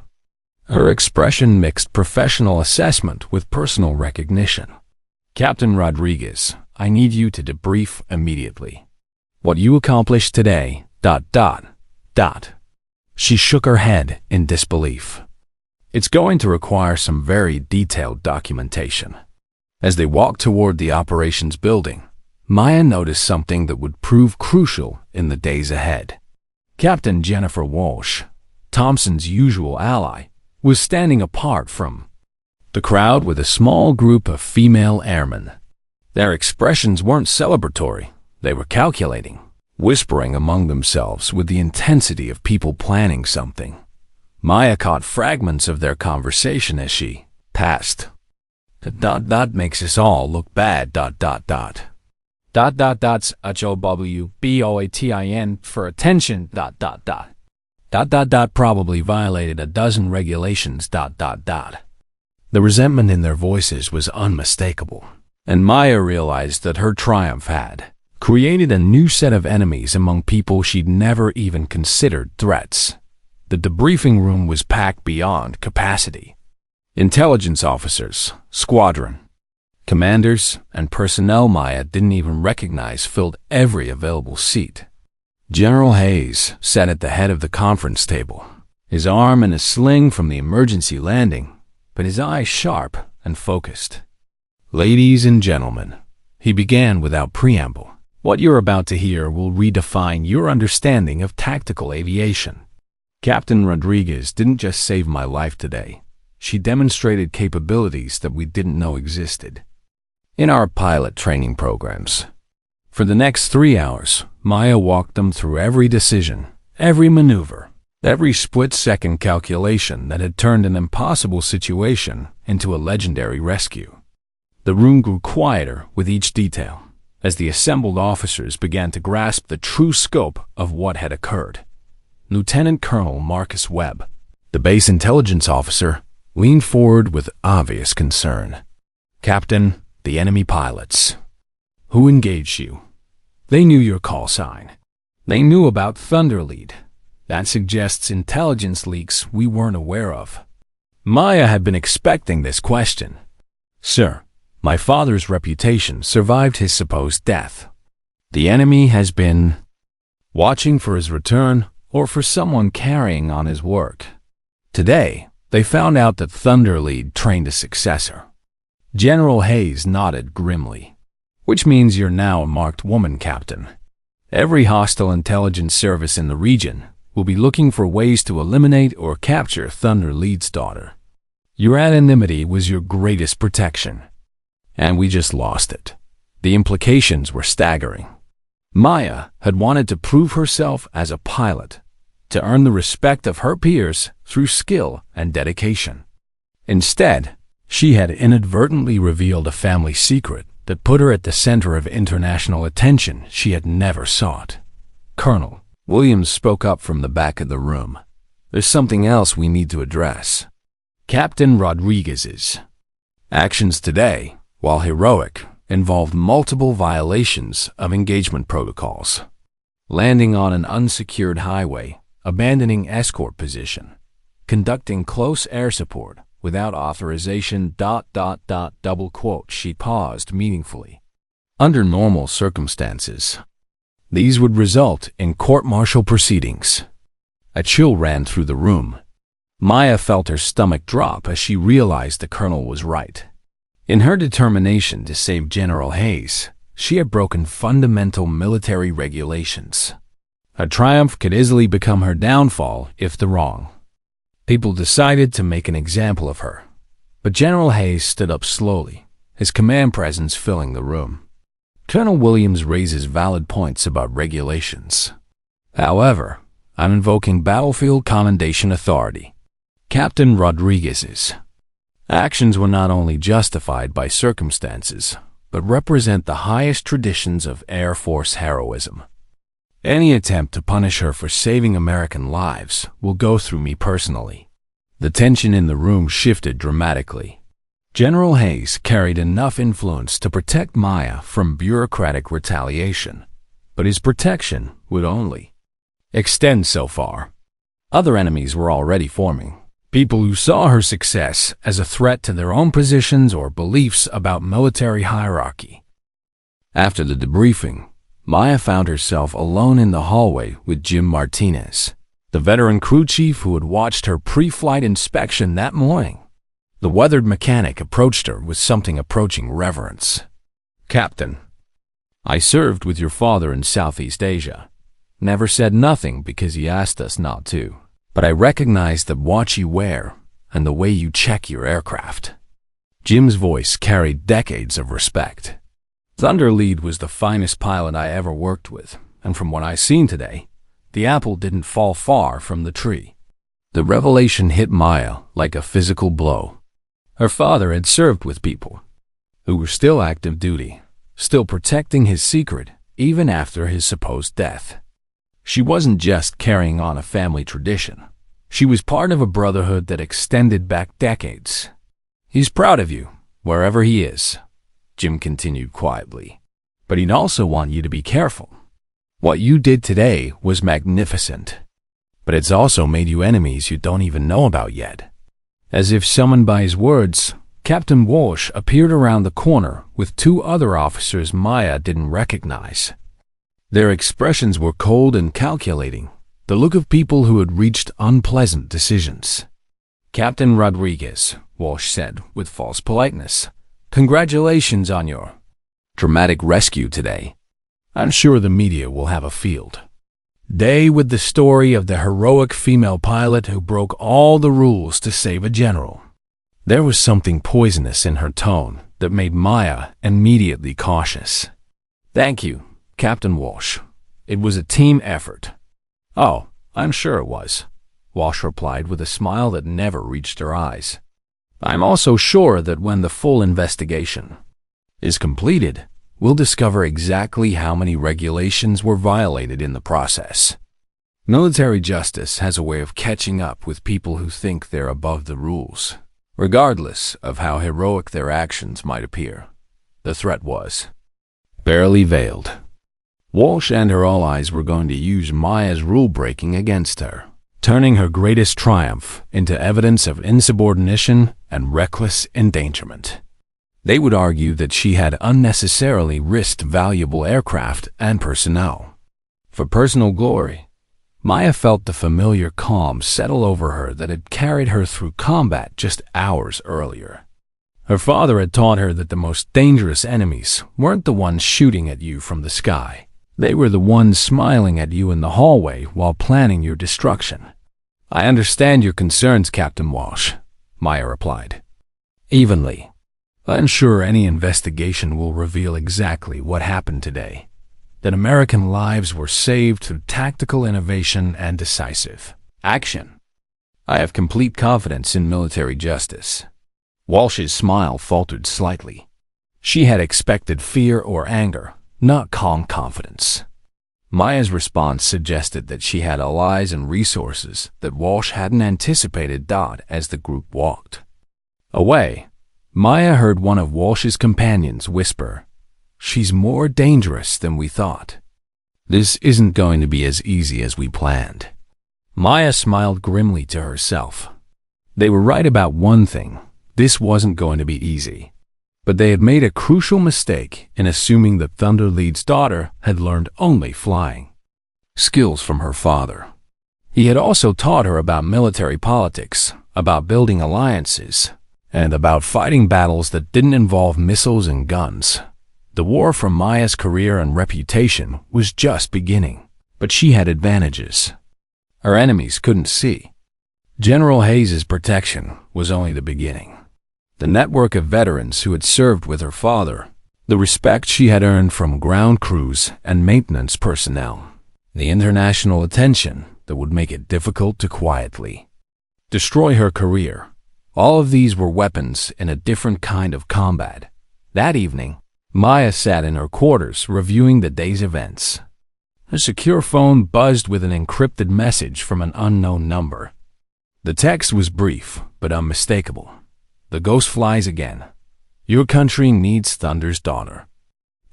Her expression mixed professional assessment with personal recognition. "Captain Rodriguez, I need you to debrief immediately. What you accomplished today, ... She shook her head in disbelief. "It's going to require some very detailed documentation." As they walked toward the operations building, Maya noticed something that would prove crucial in the days ahead. Captain Jennifer Walsh, Thompson's usual ally, was standing apart from the crowd with a small group of female airmen. Their expressions weren't celebratory, they were calculating. whispering among themselves with the intensity of people planning something. Maya caught fragments of their conversation as she passed. That makes us all look bad. Dots HOWBOATIN for attention. Probably violated a dozen regulations. The resentment in their voices was unmistakable, and Maya realized that her triumph had created a new set of enemies among people she'd never even considered threats. The debriefing room was packed beyond capacity. Intelligence officers, squadron commanders, and personnel Maya didn't even recognize filled every available seat. General Hayes sat at the head of the conference table, his arm in a sling from the emergency landing, but his eyes sharp and focused. "Ladies and gentlemen," he began without preamble, "what you're about to hear will redefine your understanding of tactical aviation. Captain Rodriguez didn't just save my life today. She demonstrated capabilities that we didn't know existed in our pilot training programs." For the next 3 hours, Maya walked them through every decision, every maneuver, every split-second calculation that had turned an impossible situation into a legendary rescue. The room grew quieter with each detail, as the assembled officers began to grasp the true scope of what had occurred. Lieutenant Colonel Marcus Webb, the base intelligence officer, leaned forward with obvious concern. "Captain, the enemy pilots. Who engaged you? They knew your call sign. They knew about Thunderlead. That suggests intelligence leaks we weren't aware of." Maya had been expecting this question. "Sir, my father's reputation survived his supposed death. The enemy has been watching for his return or for someone carrying on his work. Today, they found out that Thunderlead trained a successor." General Hayes nodded grimly. "Which means you're now a marked woman, Captain. Every hostile intelligence service in the region will be looking for ways to eliminate or capture Thunderlead's daughter. Your anonymity was your greatest protection, and we just lost it." The implications were staggering. Maya had wanted to prove herself as a pilot, to earn the respect of her peers through skill and dedication. Instead, she had inadvertently revealed a family secret that put her at the center of international attention she had never sought. Colonel Williams spoke up from the back of the room. "There's something else we need to address. Captain Rodriguez's actions today, while heroic, involved multiple violations of engagement protocols. Landing on an unsecured highway, abandoning escort position, conducting close air support without authorization. Double quote. She paused meaningfully. Under normal circumstances, these would result in court-martial proceedings. A chill ran through the room. Maya felt her stomach drop as she realized the colonel was right. In her determination to save General Hayes, she had broken fundamental military regulations. Her triumph could easily become her downfall if the wrong people decided to make an example of her. But General Hayes stood up slowly, his command presence filling the room. Colonel Williams raises valid points about regulations. However, I'm invoking battlefield commendation authority. Captain Rodriguez's actions were not only justified by circumstances, but represent the highest traditions of Air Force heroism. Any attempt to punish her for saving American lives will go through me personally." The tension in the room shifted dramatically. General Hayes carried enough influence to protect Maya from bureaucratic retaliation, but his protection would only extend so far. Other enemies were already forming. People who saw her success as a threat to their own positions or beliefs about military hierarchy. After the debriefing, Maya found herself alone in the hallway with Jim Martinez, the veteran crew chief who had watched her pre-flight inspection that morning. The weathered mechanic approached her with something approaching reverence. "Captain, I served with your father in Southeast Asia. Never said nothing because he asked us not to. But I recognize the watch you wear and the way you check your aircraft." Jim's voice carried decades of respect. "Thunderlead was the finest pilot I ever worked with. and from what I've seen today, the apple didn't fall far from the tree. The revelation hit Maya like a physical blow. Her father had served with people who were still active duty, still protecting his secret even after his supposed death. She wasn't just carrying on a family tradition. She was part of a brotherhood that extended back decades. "He's proud of you, wherever he is," Jim continued quietly. "But he'd also want you to be careful. What you did today was magnificent, but it's also made you enemies you don't even know about yet." As if summoned by his words, Captain Walsh appeared around the corner with two other officers Maya didn't recognize. Their expressions were cold and calculating, the look of people who had reached unpleasant decisions. "Captain Rodriguez," Walsh said with false politeness, "congratulations on your dramatic rescue today. I'm sure the media will have a field day with the story of the heroic female pilot who broke all the rules to save a general." There was something poisonous in her tone that made Maya immediately cautious. "Thank you, Captain Walsh. It was a team effort." "Oh, I'm sure it was," Walsh replied with a smile that never reached her eyes. "I'm also sure that when the full investigation is completed, we'll discover exactly how many regulations were violated in the process. Military justice has a way of catching up with people who think they're above the rules, regardless of how heroic their actions might appear." The threat was barely veiled. Walsh and her allies were going to use Maya's rule-breaking against her, turning her greatest triumph into evidence of insubordination and reckless endangerment. They would argue that she had unnecessarily risked valuable aircraft and personnel for personal glory. Maya felt the familiar calm settle over her that had carried her through combat just hours earlier. Her father had taught her that the most dangerous enemies weren't the ones shooting at you from the sky. They were the ones smiling at you in the hallway while planning your destruction. "I understand your concerns, Captain Walsh," Maya replied evenly. "I'm sure any investigation will reveal exactly what happened today, that American lives were saved through tactical innovation and decisive action. I have complete confidence in military justice." Walsh's smile faltered slightly. She had expected fear or anger, not calm confidence. Maya's response suggested that she had allies and resources that Walsh hadn't anticipated. As the group walked away, Maya heard one of Walsh's companions whisper, "She's more dangerous than we thought. This isn't going to be as easy as we planned." Maya smiled grimly to herself. They were right about one thing. This wasn't going to be easy. But they had made a crucial mistake in assuming that Thunder Lead's daughter had learned only flying skills from her father. He had also taught her about military politics, about building alliances, and about fighting battles that didn't involve missiles and guns. The war for Maya's career and reputation was just beginning, but she had advantages her enemies couldn't see. General Hayes's protection was only the beginning. The network of veterans who had served with her father, the respect she had earned from ground crews and maintenance personnel, the international attention that would make it difficult to quietly destroy her career. All of these were weapons in a different kind of combat. That evening, Maya sat in her quarters reviewing the day's events. Her secure phone buzzed with an encrypted message from an unknown number. The text was brief but unmistakable. "The ghost flies again. Your country needs Thunder's daughter.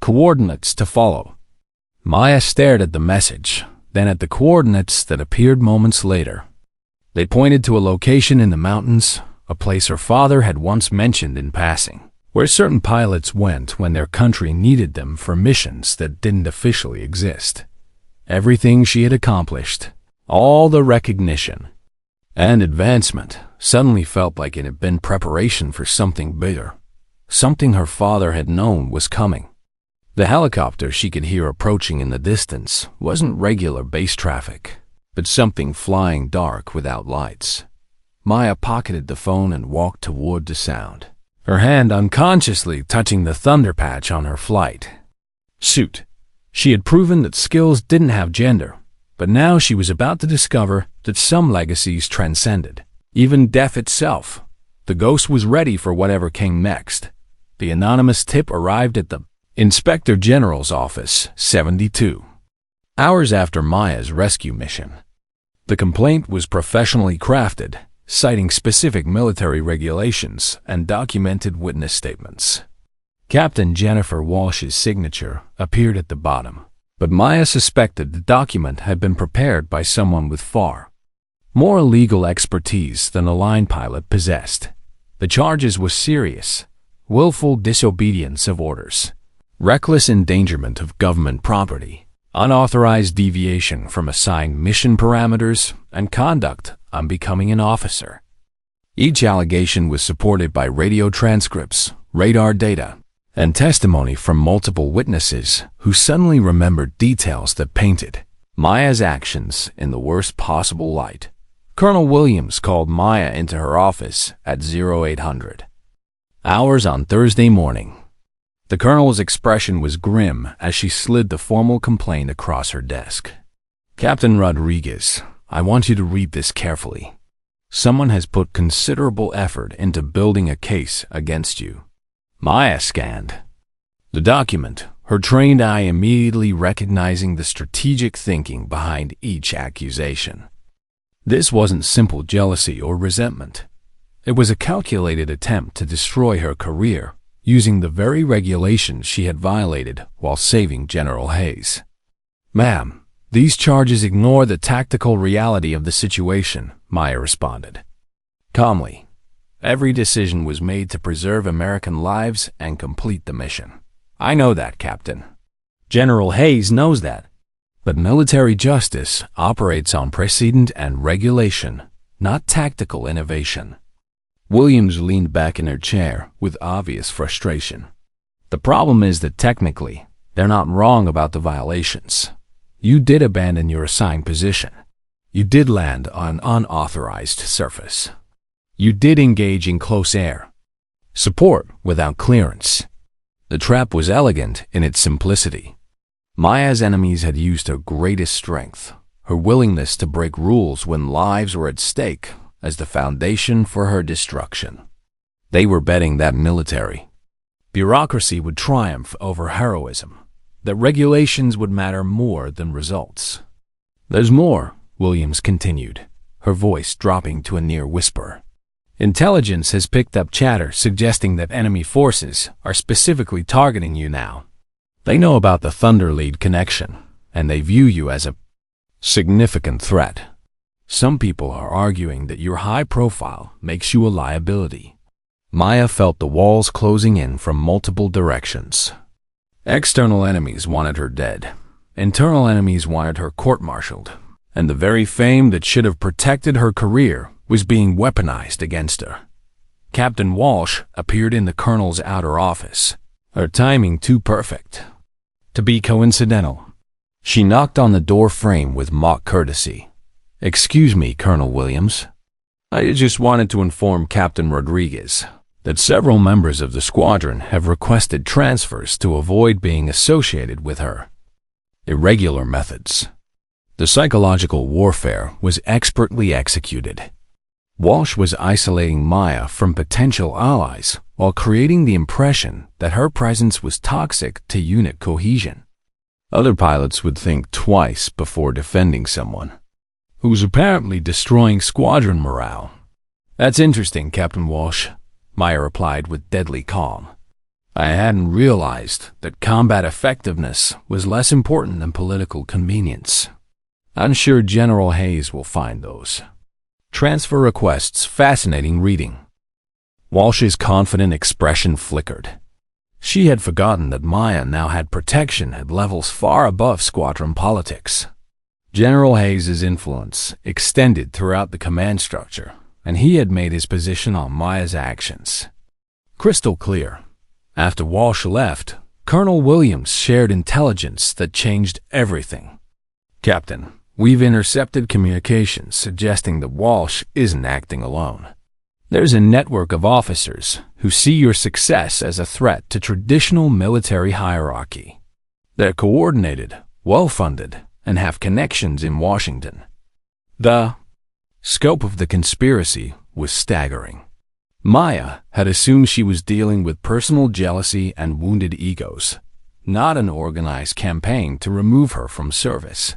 Coordinates to follow." Maya stared at the message, then at the coordinates that appeared moments later. They pointed to a location in the mountains, a place her father had once mentioned in passing, where certain pilots went when their country needed them for missions that didn't officially exist. Everything she had accomplished, all the recognition and advancement, suddenly felt like it had been preparation for something bigger, something her father had known was coming. The helicopter she could hear approaching in the distance wasn't regular base traffic, but something flying dark without lights. Maya pocketed the phone and walked toward the sound, her hand unconsciously touching the thunder patch on her flight suit. She had proven that skills didn't have gender, but now she was about to discover that some legacies transcended even death itself. The ghost was ready for whatever came next. The anonymous tip arrived at the Inspector General's office, 72 hours after Maya's rescue mission. The complaint was professionally crafted, citing specific military regulations and documented witness statements. Captain Jennifer Walsh's signature appeared at the bottom, but Maya suspected the document had been prepared by someone with far more legal expertise than the line pilot possessed. The charges were serious: willful disobedience of orders, reckless endangerment of government property, unauthorized deviation from assigned mission parameters, and conduct unbecoming an officer. Each allegation was supported by radio transcripts, radar data, and testimony from multiple witnesses who suddenly remembered details that painted Maya's actions in the worst possible light. Colonel Williams called Maya into her office at 0800 hours on Thursday morning. The colonel's expression was grim as she slid the formal complaint across her desk. "Captain Rodriguez, I want you to read this carefully. Someone has put considerable effort into building a case against you." Maya scanned the document, her trained eye immediately recognizing the strategic thinking behind each accusation. This wasn't simple jealousy or resentment. It was a calculated attempt to destroy her career, using the very regulations she had violated while saving General Hayes. "Ma'am, these charges ignore the tactical reality of the situation," Maya responded calmly. "Every decision was made to preserve American lives and complete the mission. I know that, Captain. General Hayes knows that. But military justice operates on precedent and regulation, not tactical innovation." Williams leaned back in her chair with obvious frustration. "The problem is that technically, they're not wrong about the violations. You did abandon your assigned position. You did land on unauthorized surface. You did engage in close air support without clearance." The trap was elegant in its simplicity. Maya's enemies had used her greatest strength, her willingness to break rules when lives were at stake, as the foundation for her destruction. They were betting that military bureaucracy would triumph over heroism, that regulations would matter more than results. "There's more," Williams continued, her voice dropping to a near whisper. "Intelligence has picked up chatter suggesting that enemy forces are specifically targeting you now. They know about the Thunder Lead connection, and they view you as a significant threat. Some people are arguing that your high profile makes you a liability." Maya felt the walls closing in from multiple directions. External enemies wanted her dead. Internal enemies wanted her court-martialed. And the very fame that should have protected her career was being weaponized against her. Captain Walsh appeared in the colonel's outer office, her timing too perfect to be coincidental. She knocked on the door frame with mock courtesy. "Excuse me, Colonel Williams. I just wanted to inform Captain Rodriguez that several members of the squadron have requested transfers to avoid being associated with her." Irregular methods. The psychological warfare was expertly executed. Walsh was isolating Maya from potential allies while creating the impression that her presence was toxic to unit cohesion. Other pilots would think twice before defending someone who was apparently destroying squadron morale. "That's interesting, Captain Walsh," Maya replied with deadly calm. "I hadn't realized that combat effectiveness was less important than political convenience. I'm sure General Hayes will find those transfer requests fascinating reading." Walsh's confident expression flickered. She had forgotten that Maya now had protection at levels far above squadron politics. General Hayes' influence extended throughout the command structure, and he had made his position on Maya's actions crystal clear. After Walsh left, Colonel Williams shared intelligence that changed everything. "Captain, we've intercepted communications suggesting that Walsh isn't acting alone. There's a network of officers who see your success as a threat to traditional military hierarchy. They're coordinated, well-funded, and have connections in Washington. The scope of the conspiracy was staggering. Maya had assumed she was dealing with personal jealousy and wounded egos, not an organized campaign to remove her from service.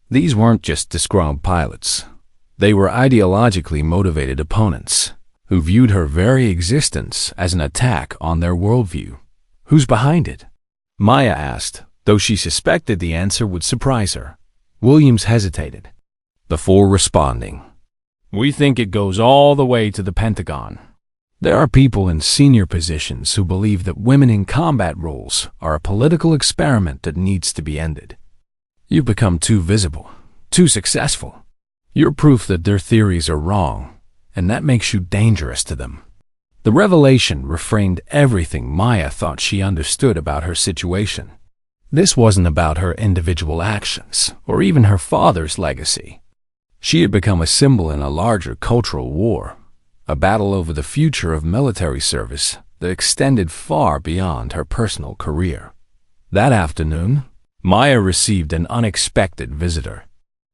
These weren't just disgruntled pilots. They were ideologically motivated opponents who viewed her very existence as an attack on their worldview. Who's behind it? Maya asked, though she suspected the answer would surprise her. Williams hesitated, before responding. We think it goes all the way to the Pentagon. There are people in senior positions who believe that women in combat roles are a political experiment that needs to be ended. You've become too visible, too successful. You're proof that their theories are wrong, and that makes you dangerous to them. The revelation reframed everything Maya thought she understood about her situation. This wasn't about her individual actions, or even her father's legacy. She had become a symbol in a larger cultural war, a battle over the future of military service that extended far beyond her personal career. That afternoon, Maya received an unexpected visitor.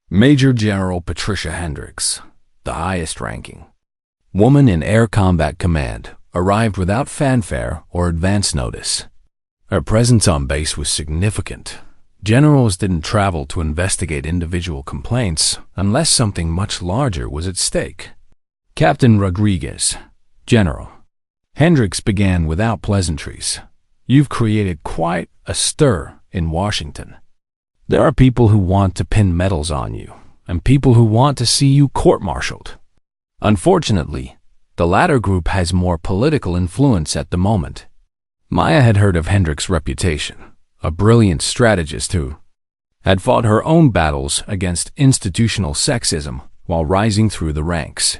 Major General Patricia Hendricks, the highest-ranking woman in Air Combat Command, arrived without fanfare or advance notice. Her presence on base was significant. Generals didn't travel to investigate individual complaints unless something much larger was at stake. Captain Rodriguez, General. Hendricks began without pleasantries. You've created quite a stir in Washington. There are people who want to pin medals on you, and people who want to see you court-martialed. Unfortunately, the latter group has more political influence at the moment. Maya had heard of Hendricks' reputation, a brilliant strategist who had fought her own battles against institutional sexism while rising through the ranks.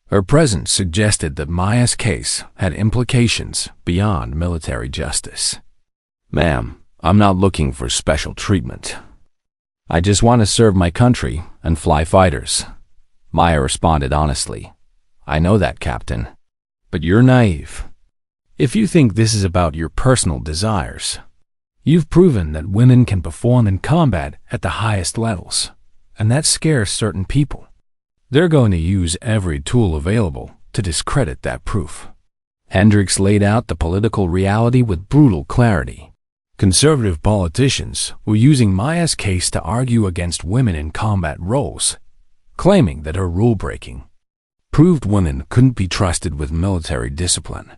Her presence suggested that Maya's case had implications beyond military justice. Ma'am, I'm not looking for special treatment. I just want to serve my country and fly fighters. Maya responded honestly. I know that, Captain. But you're naive. If you think this is about your personal desires, you've proven that women can perform in combat at the highest levels, and that scares certain people. They're going to use every tool available to discredit that proof. Hendricks laid out the political reality with brutal clarity. Conservative politicians were using Maya's case to argue against women in combat roles, claiming that her rule-breaking proved women couldn't be trusted with military discipline.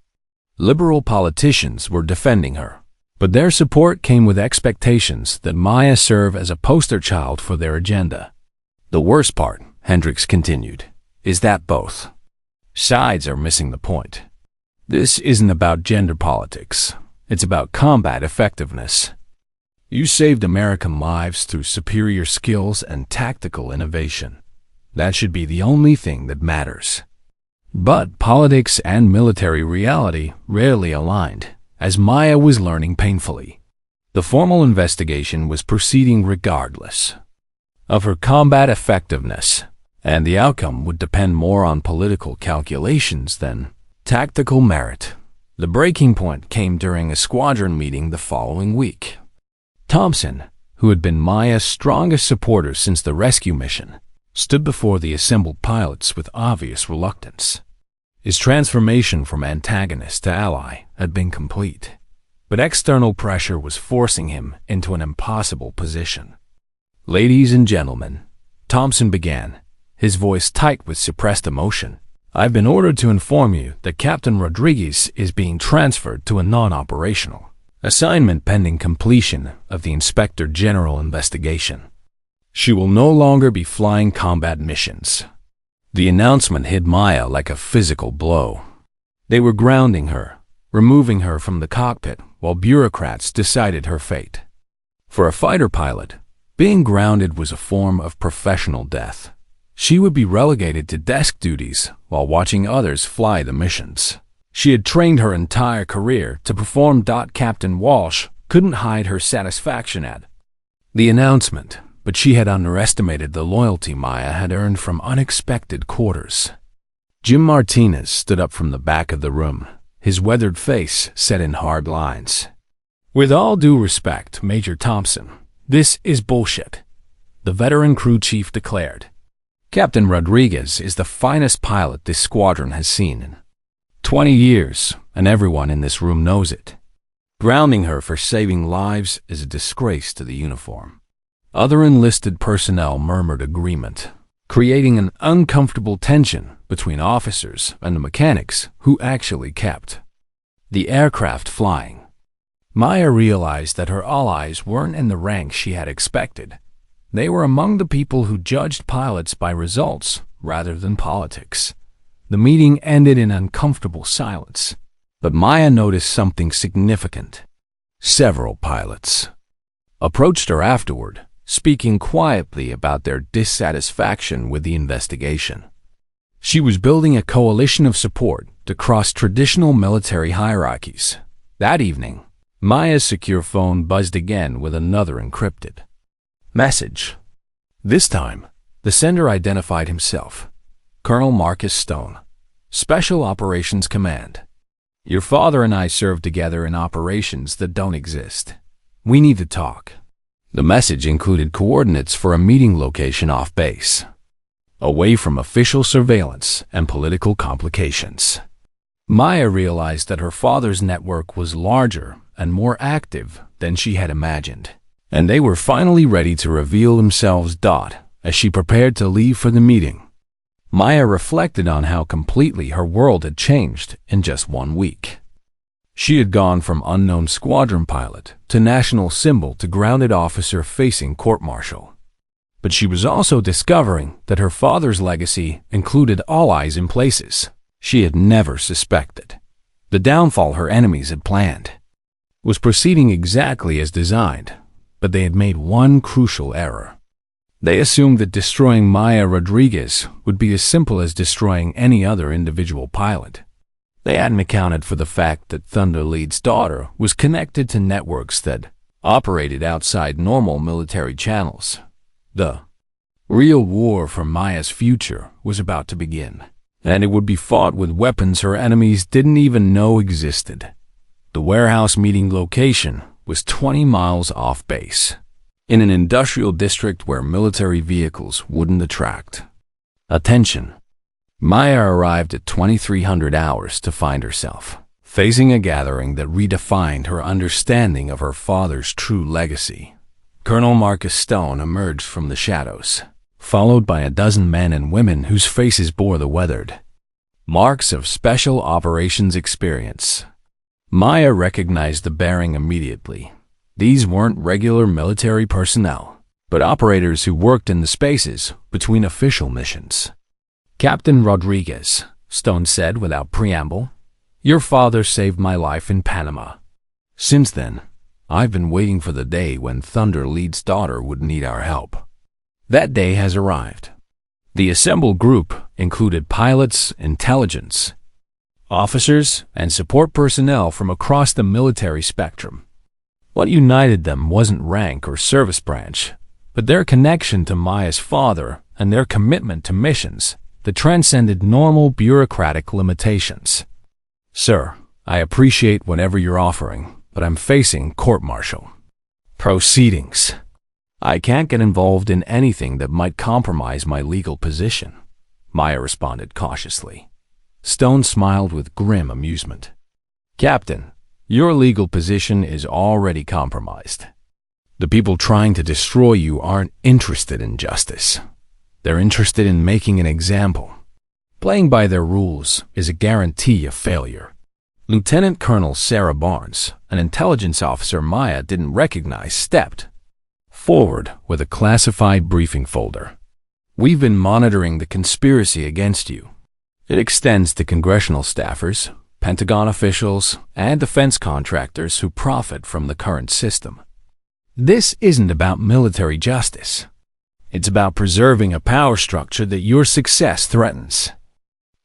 Liberal politicians were defending her, but their support came with expectations that Maya serve as a poster child for their agenda. The worst part, Hendricks continued, is that both sides are missing the point. This isn't about gender politics. It's about combat effectiveness. You saved American lives through superior skills and tactical innovation. That should be the only thing that matters. But politics and military reality rarely aligned, as Maya was learning painfully. The formal investigation was proceeding regardless of her combat effectiveness, and the outcome would depend more on political calculations than tactical merit. The breaking point came during a squadron meeting the following week. Thompson, who had been Maya's strongest supporter since the rescue mission, stood before the assembled pilots with obvious reluctance. His transformation from antagonist to ally had been complete, but external pressure was forcing him into an impossible position. Ladies and gentlemen, Thompson began, his voice tight with suppressed emotion. I've been ordered to inform you that Captain Rodriguez is being transferred to a non-operational assignment pending completion of the Inspector General investigation. She will no longer be flying combat missions. The announcement hit Maya like a physical blow. They were grounding her, removing her from the cockpit while bureaucrats decided her fate. For a fighter pilot, being grounded was a form of professional death. She would be relegated to desk duties while watching others fly the missions. She had trained her entire career to perform. Captain Walsh couldn't hide her satisfaction at the announcement, but she had underestimated the loyalty Maya had earned from unexpected quarters. Jim Martinez stood up from the back of the room, his weathered face set in hard lines. "With all due respect, Major Thompson, this is bullshit," the veteran crew chief declared. "Captain Rodriguez is the finest pilot this squadron has seen in 20 years, and everyone in this room knows it. Grounding her for saving lives is a disgrace to the uniform." Other enlisted personnel murmured agreement, creating an uncomfortable tension between officers and the mechanics who actually kept the aircraft flying. Maya realized that her allies weren't in the rank she had expected. They were among the people who judged pilots by results rather than politics. The meeting ended in uncomfortable silence, but Maya noticed something significant. Several pilots approached her afterward, speaking quietly about their dissatisfaction with the investigation. She was building a coalition of support to cross traditional military hierarchies. That evening, Maya's secure phone buzzed again with another encrypted message. This time, the sender identified himself: Colonel Marcus Stone, Special Operations Command. "Your father and I served together in operations that don't exist. We need to talk." The message included coordinates for a meeting location off base, away from official surveillance and political complications. Maya realized that her father's network was larger and more active than she had imagined, and they were finally ready to reveal themselves. As she prepared to leave for the meeting, Maya reflected on how completely her world had changed in just 1 week. She had gone from unknown squadron pilot to national symbol to grounded officer facing court-martial. But she was also discovering that her father's legacy included allies in places she had never suspected. The downfall her enemies had planned was proceeding exactly as designed, but they had made one crucial error. They assumed that destroying Maya Rodriguez would be as simple as destroying any other individual pilot. They hadn't accounted for the fact that Thunder Lead's daughter was connected to networks that operated outside normal military channels. The real war for Maya's future was about to begin, and it would be fought with weapons her enemies didn't even know existed. The warehouse meeting location was 20 miles off base, in an industrial district where military vehicles wouldn't attract attention. Maya arrived at 2300 hours to find herself facing a gathering that redefined her understanding of her father's true legacy. Colonel Marcus Stone emerged from the shadows, followed by a dozen men and women whose faces bore the weathered marks of special operations experience. Maya recognized the bearing immediately. These weren't regular military personnel, but operators who worked in the spaces between official missions. "Captain Rodriguez," Stone said without preamble, "your father saved my life in Panama. Since then, I've been waiting for the day when Thunder Lead's daughter would need our help. That day has arrived." The assembled group included pilots, intelligence officers, and support personnel from across the military spectrum. What united them wasn't rank or service branch, but their connection to Maya's father and their commitment to missions that transcended normal bureaucratic limitations. "Sir, I appreciate whatever you're offering, but I'm facing court-martial proceedings. I can't get involved in anything that might compromise my legal position," Maya responded cautiously. Stone smiled with grim amusement. "Captain, your legal position is already compromised. The people trying to destroy you aren't interested in justice. They're interested in making an example. Playing by their rules is a guarantee of failure." Lieutenant Colonel Sarah Barnes, an intelligence officer Maya didn't recognize, stepped forward with a classified briefing folder. "We've been monitoring the conspiracy against you. It extends to congressional staffers, Pentagon officials, and defense contractors who profit from the current system. This isn't about military justice. It's about preserving a power structure that your success threatens."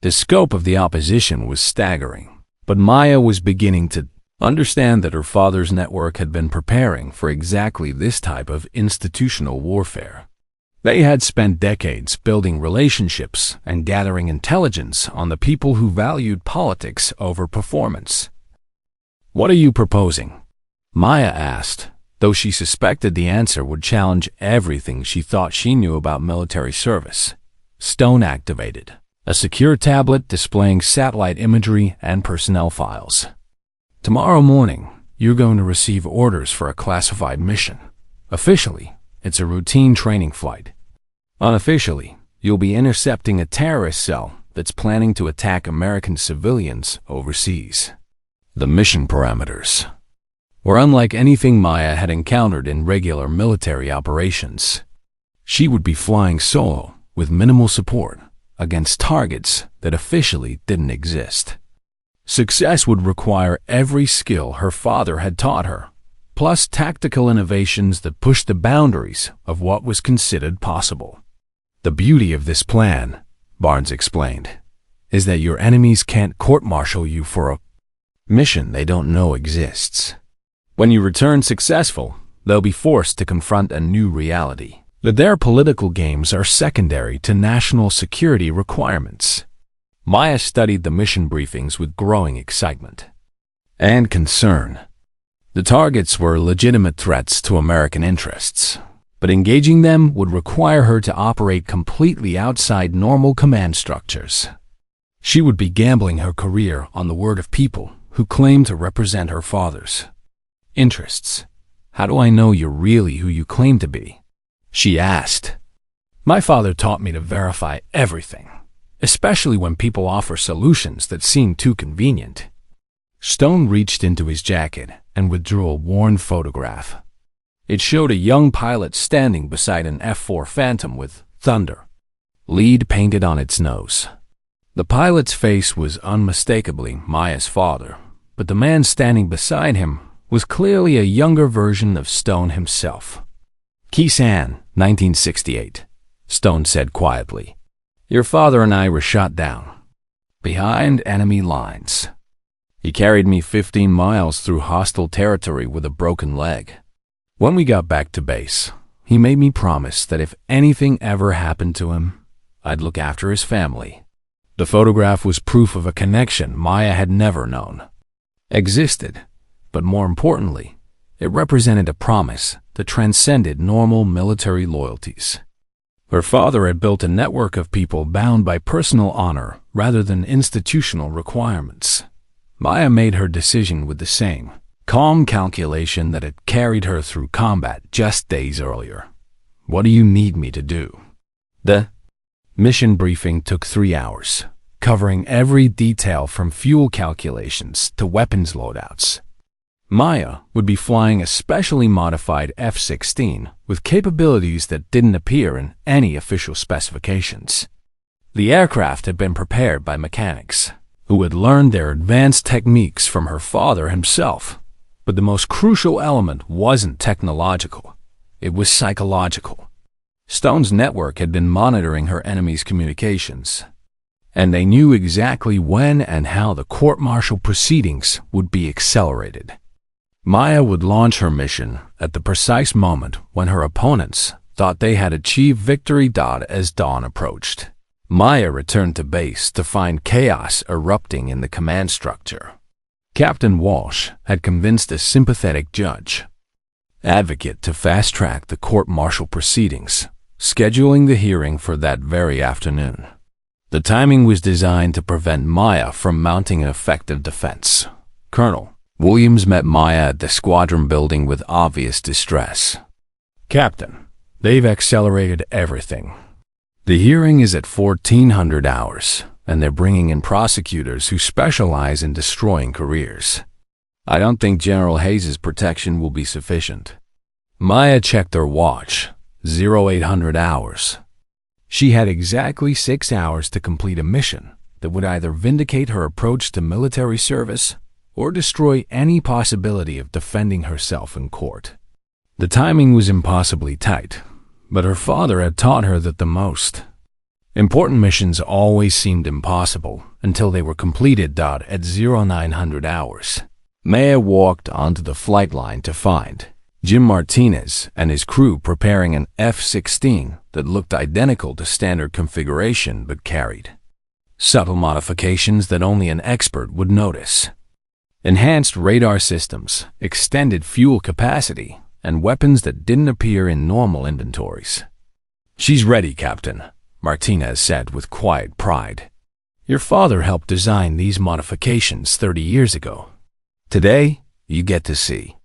The scope of the opposition was staggering, but Maya was beginning to understand that her father's network had been preparing for exactly this type of institutional warfare. They had spent decades building relationships and gathering intelligence on the people who valued politics over performance. "What are you proposing?" Maya asked, though she suspected the answer would challenge everything she thought she knew about military service. Stone activated a secure tablet displaying satellite imagery and personnel files. Tomorrow morning, you're going to receive orders for a classified mission. Officially, it's a routine training flight. Unofficially, you'll be intercepting a terrorist cell that's planning to attack American civilians overseas. The mission parameters were unlike anything Maya had encountered in regular military operations. She would be flying solo with minimal support against targets that officially didn't exist. Success would require every skill her father had taught her, plus tactical innovations that pushed the boundaries of what was considered possible. The beauty of this plan, Barnes explained, is that your enemies can't court-martial you for a mission they don't know exists. When you return successful, they'll be forced to confront a new reality, that their political games are secondary to national security requirements. Maya studied the mission briefings with growing excitement and concern. The targets were legitimate threats to American interests, but engaging them would require her to operate completely outside normal command structures. She would be gambling her career on the word of people who claimed to represent her father's interests. "How do I know you're really who you claim to be?" she asked. "My father taught me to verify everything, especially when people offer solutions that seem too convenient." Stone reached into his jacket and withdrew a worn photograph. It showed a young pilot standing beside an F-4 Phantom with "Thunder" lead painted on its nose. The pilot's face was unmistakably Maya's father, but the man standing beside him was clearly a younger version of Stone himself. "Kisan, 1968, Stone said quietly. "Your father and I were shot down behind enemy lines. He carried me 15 miles through hostile territory with a broken leg. When we got back to base, he made me promise that if anything ever happened to him, I'd look after his family." The photograph was proof of a connection Maya had never known existed, but more importantly, it represented a promise that transcended normal military loyalties. Her father had built a network of people bound by personal honor rather than institutional requirements. Maya made her decision with the same calm calculation that had carried her through combat just days earlier. "What do you need me to do?" The mission briefing took 3 hours, covering every detail from fuel calculations to weapons loadouts. Maya would be flying a specially modified F-16 with capabilities that didn't appear in any official specifications. The aircraft had been prepared by mechanics who had learned their advanced techniques from her father himself. But the most crucial element wasn't technological, it was psychological. Stone's network had been monitoring her enemy's communications, and they knew exactly when and how the court-martial proceedings would be accelerated. Maya would launch her mission at the precise moment when her opponents thought they had achieved victory. As dawn approached, Maya returned to base to find chaos erupting in the command structure. Captain Walsh had convinced a sympathetic judge advocate to fast-track the court-martial proceedings, scheduling the hearing for that very afternoon. The timing was designed to prevent Maya from mounting an effective defense. Colonel Williams met Maya at the squadron building with obvious distress. "Captain, they've accelerated everything. The hearing is at 1400 hours, and they're bringing in prosecutors who specialize in destroying careers. I don't think General Hayes's protection will be sufficient." Maya checked her watch. 0800 hours. She had exactly 6 hours to complete a mission that would either vindicate her approach to military service or destroy any possibility of defending herself in court. The timing was impossibly tight, but her father had taught her that the most important missions always seemed impossible until they were completed. At 0900 hours, Maya walked onto the flight line to find Jim Martinez and his crew preparing an F-16 that looked identical to standard configuration but carried subtle modifications that only an expert would notice. enhanced radar systems, extended fuel capacity, and weapons that didn't appear in normal inventories. "She's ready, Captain," Martinez said with quiet pride. "Your father helped design these modifications 30 years ago. Today, you get to see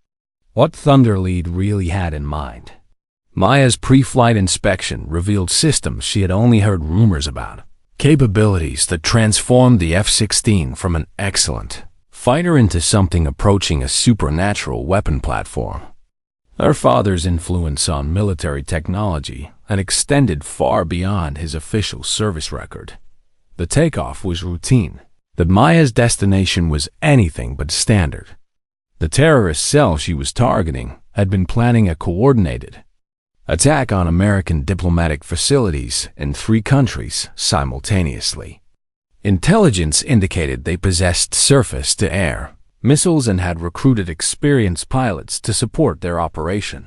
what Thunderlead really had in mind." Maya's pre-flight inspection revealed systems she had only heard rumors about, capabilities that transformed the F-16 from an excellent fighter into something approaching a supernatural weapon platform. Her father's influence on military technology had extended far beyond his official service record. The takeoff was routine, but Maya's destination was anything but standard. The terrorist cell she was targeting had been planning a coordinated attack on American diplomatic facilities in 3 countries simultaneously. Intelligence indicated they possessed surface-to-air missiles and had recruited experienced pilots to support their operation.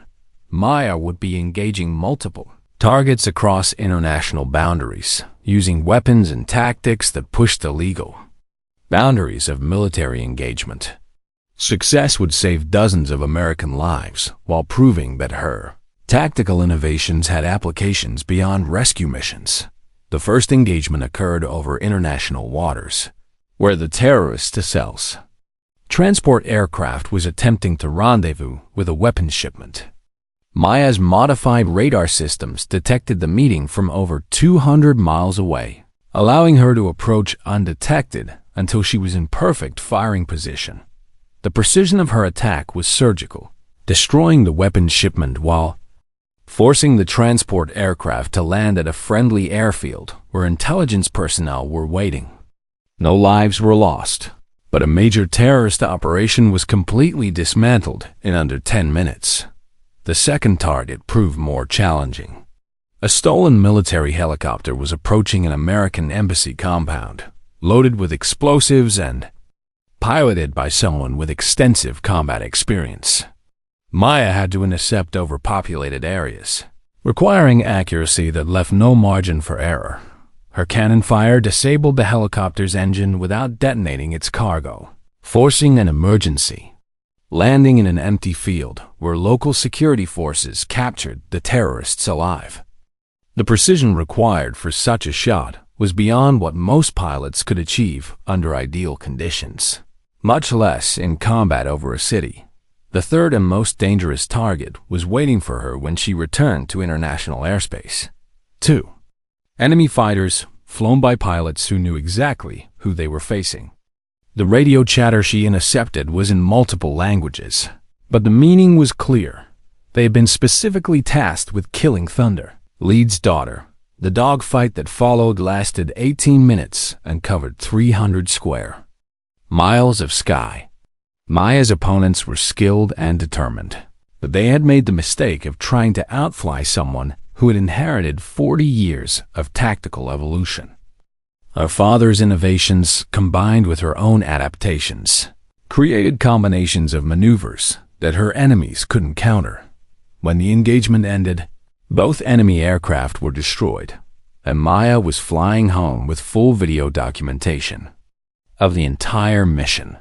Maya would be engaging multiple targets across international boundaries, using weapons and tactics that pushed the legal boundaries of military engagement. Success would save dozens of American lives while proving that her tactical innovations had applications beyond rescue missions. The first engagement occurred over international waters, where the terrorist cells transport aircraft was attempting to rendezvous with a weapons shipment. Maya's modified radar systems detected the meeting from over 200 miles away, allowing her to approach undetected until she was in perfect firing position. The precision of her attack was surgical, destroying the weapons shipment while forcing the transport aircraft to land at a friendly airfield where intelligence personnel were waiting. No lives were lost, but a major terrorist operation was completely dismantled in under 10 minutes. The second target proved more challenging. A stolen military helicopter was approaching an American embassy compound, loaded with explosives and piloted by someone with extensive combat experience. Maya had to intercept overpopulated areas, requiring accuracy that left no margin for error. Her cannon fire disabled the helicopter's engine without detonating its cargo, forcing an emergency landing in an empty field where local security forces captured the terrorists alive. The precision required for such a shot was beyond what most pilots could achieve under ideal conditions, much less in combat over a city. The third and most dangerous target was waiting for her when she returned to international airspace. 2. Enemy fighters, flown by pilots who knew exactly who they were facing. The radio chatter she intercepted was in multiple languages, but the meaning was clear. They had been specifically tasked with killing Thunderlead's daughter. The dogfight that followed lasted 18 minutes and covered 300 square miles of sky. Maya's opponents were skilled and determined, but they had made the mistake of trying to outfly someone who had inherited 40 years of tactical evolution. Her father's innovations, combined with her own adaptations, created combinations of maneuvers that her enemies couldn't counter. When the engagement ended, both enemy aircraft were destroyed, and Maya was flying home with full video documentation of the entire mission.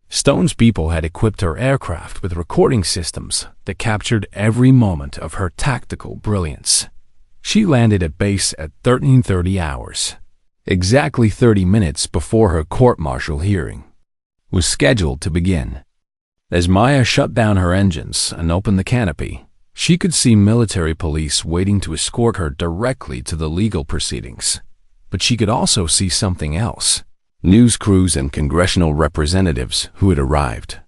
Stone's people had equipped her aircraft with recording systems that captured every moment of her tactical brilliance. She landed at base at 13:30 hours, exactly 30 minutes before her court-martial hearing was scheduled to begin. As Maya shut down her engines and opened the canopy, she could see military police waiting to escort her directly to the legal proceedings. But she could also see something else: news crews and congressional representatives who had arrived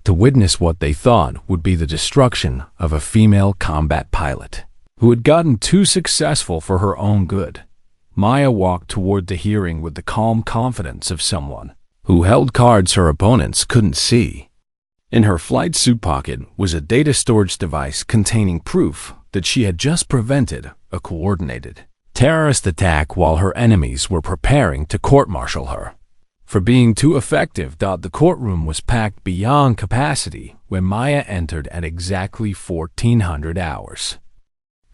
to witness what they thought would be the destruction of a female combat pilot who had gotten too successful for her own good. Maya walked toward the hearing with the calm confidence of someone who held cards her opponents couldn't see. In her flight suit pocket was a data storage device containing proof that she had just prevented a coordinated terrorist attack while her enemies were preparing to court-martial her for being too effective. The courtroom was packed beyond capacity when Maya entered at exactly 1400 hours.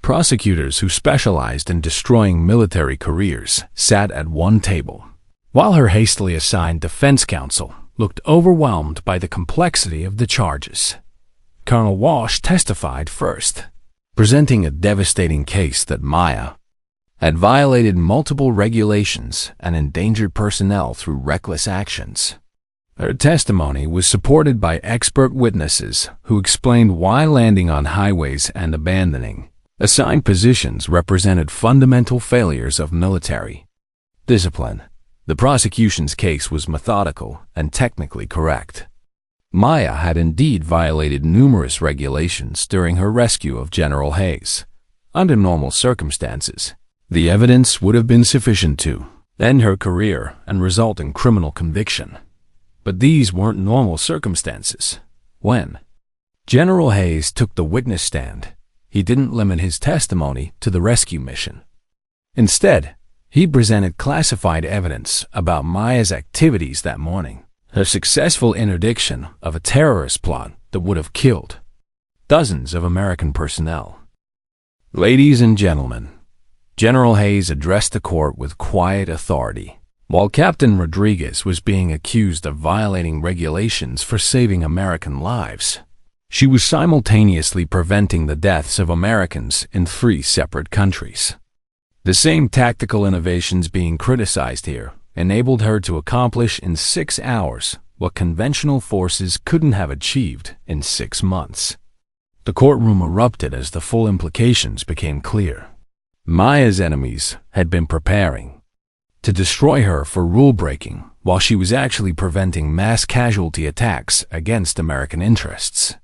Prosecutors who specialized in destroying military careers sat at one table, while her hastily assigned defense counsel looked overwhelmed by the complexity of the charges. Colonel Walsh testified first, presenting a devastating case that Maya had violated multiple regulations and endangered personnel through reckless actions. Her testimony was supported by expert witnesses who explained why landing on highways and abandoning assigned positions represented fundamental failures of military discipline. The prosecution's case was methodical and technically correct. Maya had indeed violated numerous regulations during her rescue of General Hayes. Under normal circumstances, the evidence would have been sufficient to end her career and result in criminal conviction. But these weren't normal circumstances. When General Hayes took the witness stand, he didn't limit his testimony to the rescue mission. Instead, he presented classified evidence about Maya's activities that morning, her successful interdiction of a terrorist plot that would have killed dozens of American personnel. Ladies and gentlemen, General Hayes addressed the court with quiet authority. While Captain Rodriguez was being accused of violating regulations for saving American lives, she was simultaneously preventing the deaths of Americans in 3 separate countries. The same tactical innovations being criticized here enabled her to accomplish in 6 hours what conventional forces couldn't have achieved in 6 months. The courtroom erupted as the full implications became clear. Maya's enemies had been preparing to destroy her for rule-breaking while she was actually preventing mass casualty attacks against American interests.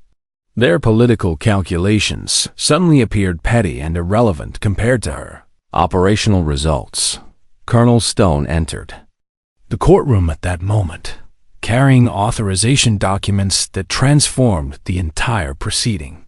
Their political calculations suddenly appeared petty and irrelevant compared to her operational results. Colonel Stone entered the courtroom at that moment, carrying authorization documents that transformed the entire proceeding.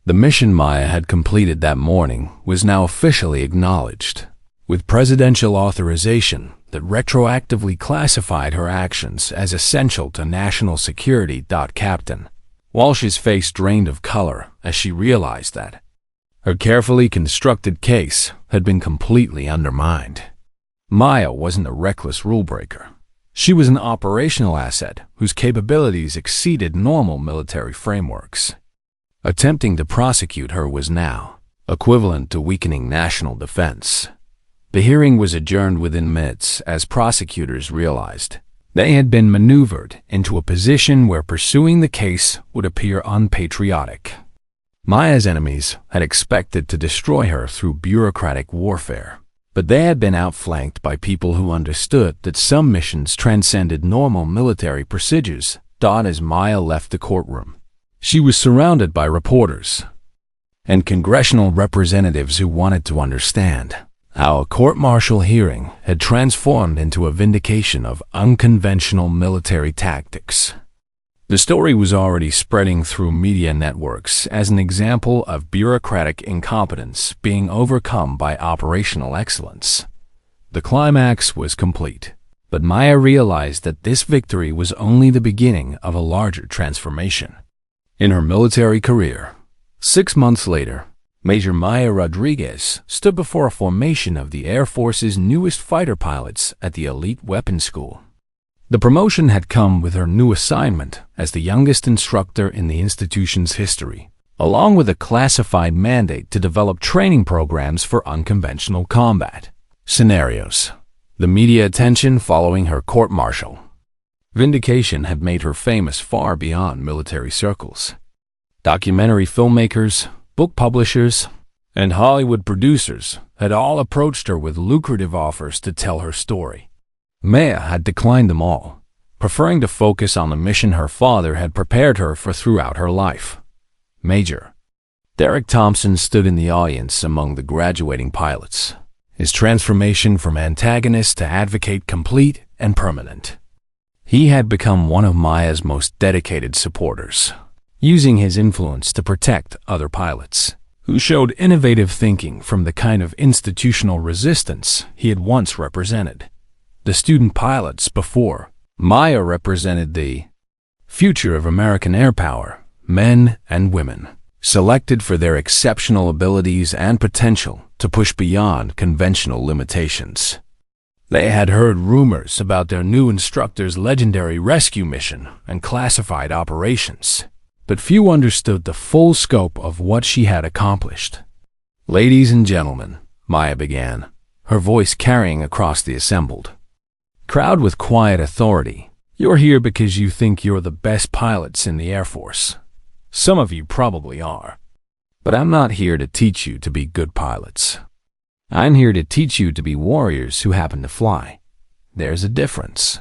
The mission Maya had completed that morning was now officially acknowledged, with presidential authorization that retroactively classified her actions as essential to national security. Captain Walsh's face drained of color as she realized that her carefully constructed case had been completely undermined. Maya wasn't a reckless rule-breaker. She was an operational asset whose capabilities exceeded normal military frameworks. Attempting to prosecute her was now equivalent to weakening national defense. The hearing was adjourned within minutes as prosecutors realized they had been maneuvered into a position where pursuing the case would appear unpatriotic. Maya's enemies had expected to destroy her through bureaucratic warfare, but they had been outflanked by people who understood that some missions transcended normal military procedures. As Maya left the courtroom, she was surrounded by reporters and congressional representatives who wanted to understand how a court-martial hearing had transformed into a vindication of unconventional military tactics. The story was already spreading through media networks as an example of bureaucratic incompetence being overcome by operational excellence. The climax was complete, but Maya realized that this victory was only the beginning of a larger transformation. In her military career, 6 months later, Major Maya Rodriguez stood before a formation of the Air Force's newest fighter pilots at the elite weapons school. The promotion had come with her new assignment as the youngest instructor in the institution's history, along with a classified mandate to develop training programs for unconventional combat scenarios. The media attention following her court-martial vindication had made her famous far beyond military circles. Documentary filmmakers, book publishers, and Hollywood producers had all approached her with lucrative offers to tell her story. Maya had declined them all, preferring to focus on the mission her father had prepared her for throughout her life. Major Derek Thompson stood in the audience among the graduating pilots, his transformation from antagonist to advocate complete and permanent. He had become one of Maya's most dedicated supporters, using his influence to protect other pilots who showed innovative thinking from the kind of institutional resistance he had once represented. The student pilots before Maya represented the future of American air power, men and women, selected for their exceptional abilities and potential to push beyond conventional limitations. They had heard rumors about their new instructor's legendary rescue mission and classified operations, but few understood the full scope of what she had accomplished. "Ladies and gentlemen," Maya began, her voice carrying across the assembled crowd with quiet authority, "you're here because you think you're the best pilots in the Air Force. Some of you probably are. But I'm not here to teach you to be good pilots. I'm here to teach you to be warriors who happen to fly. There's a difference."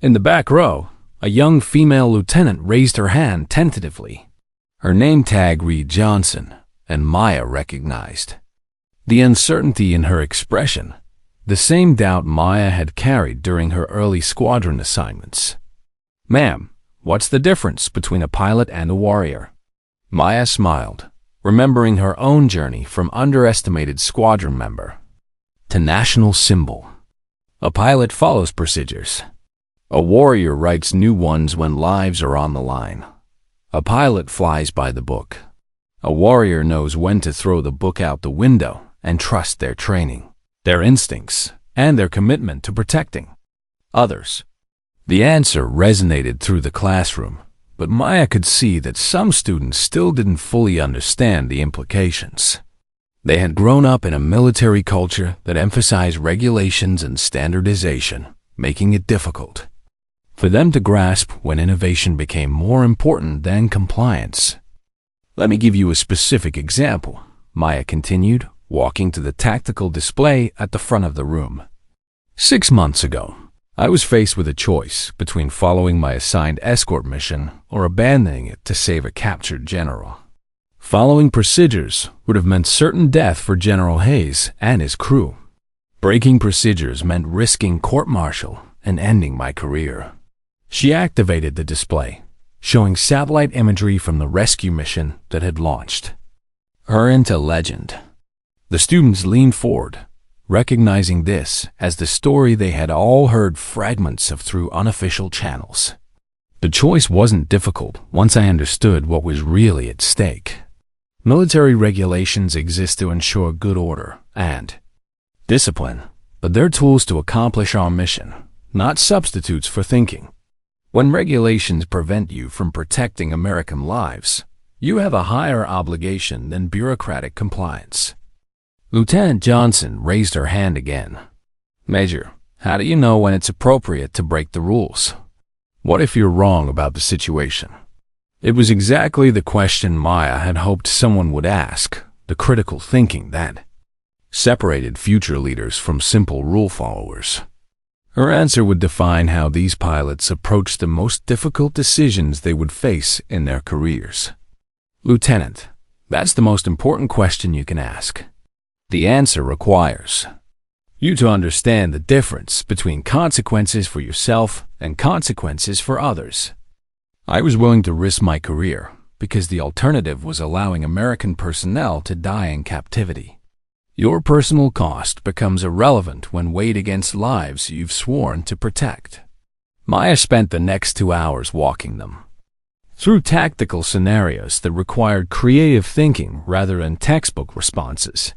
In the back row, a young female lieutenant raised her hand tentatively. Her name tag read Johnson, and Maya recognized the uncertainty in her expression, the same doubt Maya had carried during her early squadron assignments. "Ma'am, what's the difference between a pilot and a warrior?" Maya smiled, remembering her own journey from underestimated squadron member to national symbol. "A pilot follows procedures. A warrior writes new ones when lives are on the line. A pilot flies by the book. A warrior knows when to throw the book out the window and trust their training, their instincts, and their commitment to protecting others." The answer resonated through the classroom, but Maya could see that some students still didn't fully understand the implications. They had grown up in a military culture that emphasized regulations and standardization, making it difficult for them to grasp when innovation became more important than compliance. "Let me give you a specific example," Maya continued, walking to the tactical display at the front of the room. 6 months ago, I was faced with a choice between following my assigned escort mission or abandoning it to save a captured general. Following procedures would have meant certain death for General Hayes and his crew. Breaking procedures meant risking court-martial and ending my career. She activated the display, showing satellite imagery from the rescue mission that had launched her into legend. The students leaned forward, recognizing this as the story they had all heard fragments of through unofficial channels. The choice wasn't difficult once I understood what was really at stake. Military regulations exist to ensure good order and discipline, but they're tools to accomplish our mission, not substitutes for thinking. When regulations prevent you from protecting American lives, you have a higher obligation than bureaucratic compliance. Lieutenant Johnson raised her hand again. "Major, how do you know when it's appropriate to break the rules? What if you're wrong about the situation?" It was exactly the question Maya had hoped someone would ask, the critical thinking that separated future leaders from simple rule followers. Her answer would define how these pilots approached the most difficult decisions they would face in their careers. "Lieutenant, that's the most important question you can ask. The answer requires you to understand the difference between consequences for yourself and consequences for others. I was willing to risk my career because the alternative was allowing American personnel to die in captivity. Your personal cost becomes irrelevant when weighed against lives you've sworn to protect." Maya spent the next 2 hours walking them through tactical scenarios that required creative thinking rather than textbook responses.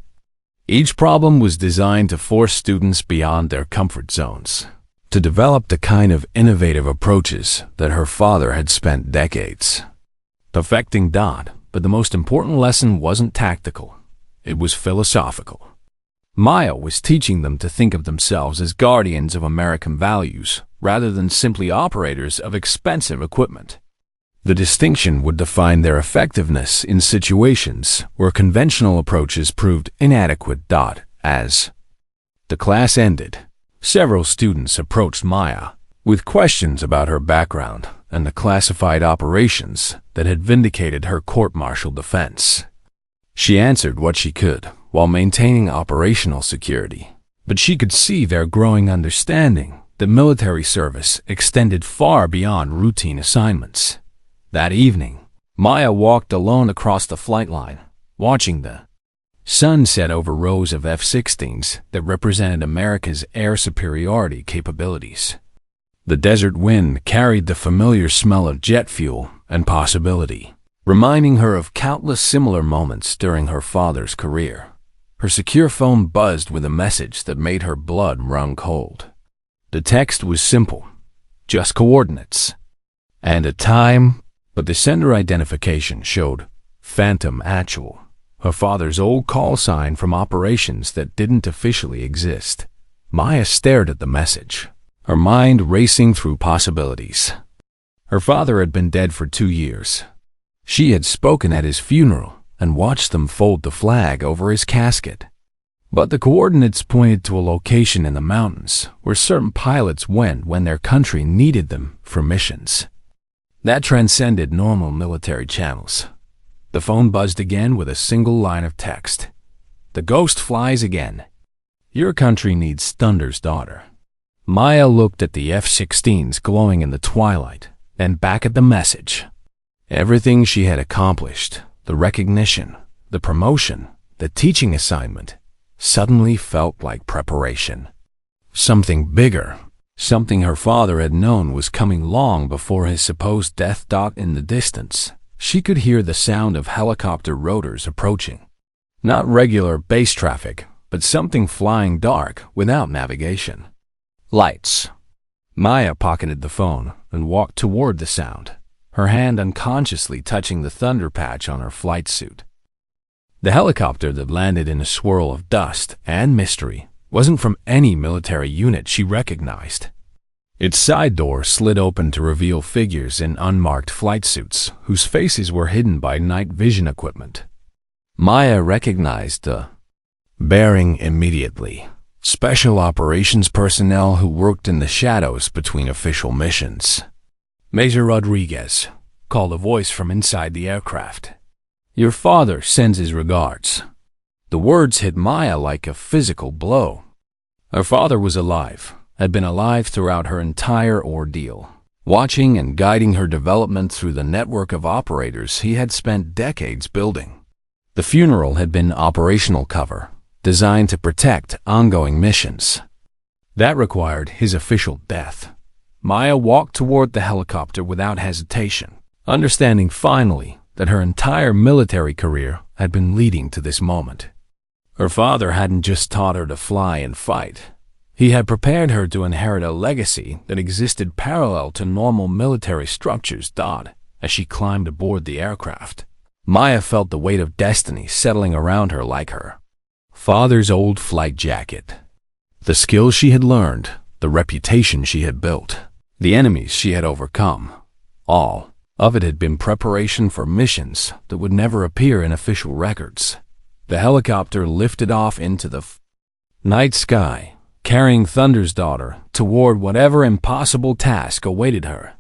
Each problem was designed to force students beyond their comfort zones, to develop the kind of innovative approaches that her father had spent decades perfecting. But the most important lesson wasn't tactical, it was philosophical. Maya was teaching them to think of themselves as guardians of American values rather than simply operators of expensive equipment. The distinction would define their effectiveness in situations where conventional approaches proved inadequate. As the class ended, several students approached Maya with questions about her background and the classified operations that had vindicated her court-martial defense. She answered what she could while maintaining operational security, but she could see their growing understanding that military service extended far beyond routine assignments. That evening, Maya walked alone across the flight line, watching the sun set over rows of F-16s that represented America's air superiority capabilities. The desert wind carried the familiar smell of jet fuel and possibility, reminding her of countless similar moments during her father's career. Her secure phone buzzed with a message that made her blood run cold. The text was simple, just coordinates and a time, but the sender identification showed Phantom Actual, her father's old call sign from operations that didn't officially exist. Maya stared at the message, her mind racing through possibilities. Her father had been dead for 2 years. She had spoken at his funeral and watched them fold the flag over his casket. But the coordinates pointed to a location in the mountains where certain pilots went when their country needed them for missions. That transcended normal military channels. The phone buzzed again with a single line of text. The ghost flies again. Your country needs Thunder's daughter. Maya looked at the F-16s glowing in the twilight, then back at the message. Everything she had accomplished, the recognition, the promotion, the teaching assignment, suddenly felt like preparation. Something bigger, something her father had known was coming long before his supposed death. In the distance, she could hear the sound of helicopter rotors approaching. Not regular base traffic, but something flying dark without navigation. Lights. Maya pocketed the phone and walked toward the sound, her hand unconsciously touching the thunder patch on her flight suit. The helicopter that landed in a swirl of dust and mystery wasn't from any military unit she recognized. Its side door slid open to reveal figures in unmarked flight suits whose faces were hidden by night vision equipment. Maya recognized the bearing immediately. Special operations personnel who worked in the shadows between official missions. Major Rodriguez, called a voice from inside the aircraft. Your father sends his regards. The words hit Maya like a physical blow. Her father was alive, had been alive throughout her entire ordeal, watching and guiding her development through the network of operators he had spent decades building. The funeral had been operational cover, designed to protect ongoing missions. That required his official death. Maya walked toward the helicopter without hesitation, understanding finally that her entire military career had been leading to this moment. Her father hadn't just taught her to fly and fight. He had prepared her to inherit a legacy that existed parallel to normal military structures. As she climbed aboard the aircraft, Maya felt the weight of destiny settling around her like her father's old flight jacket. The skills she had learned, the reputation she had built, the enemies she had overcome, all of it had been preparation for missions that would never appear in official records. The helicopter lifted off into the night sky, carrying Thunder's daughter toward whatever impossible task awaited her.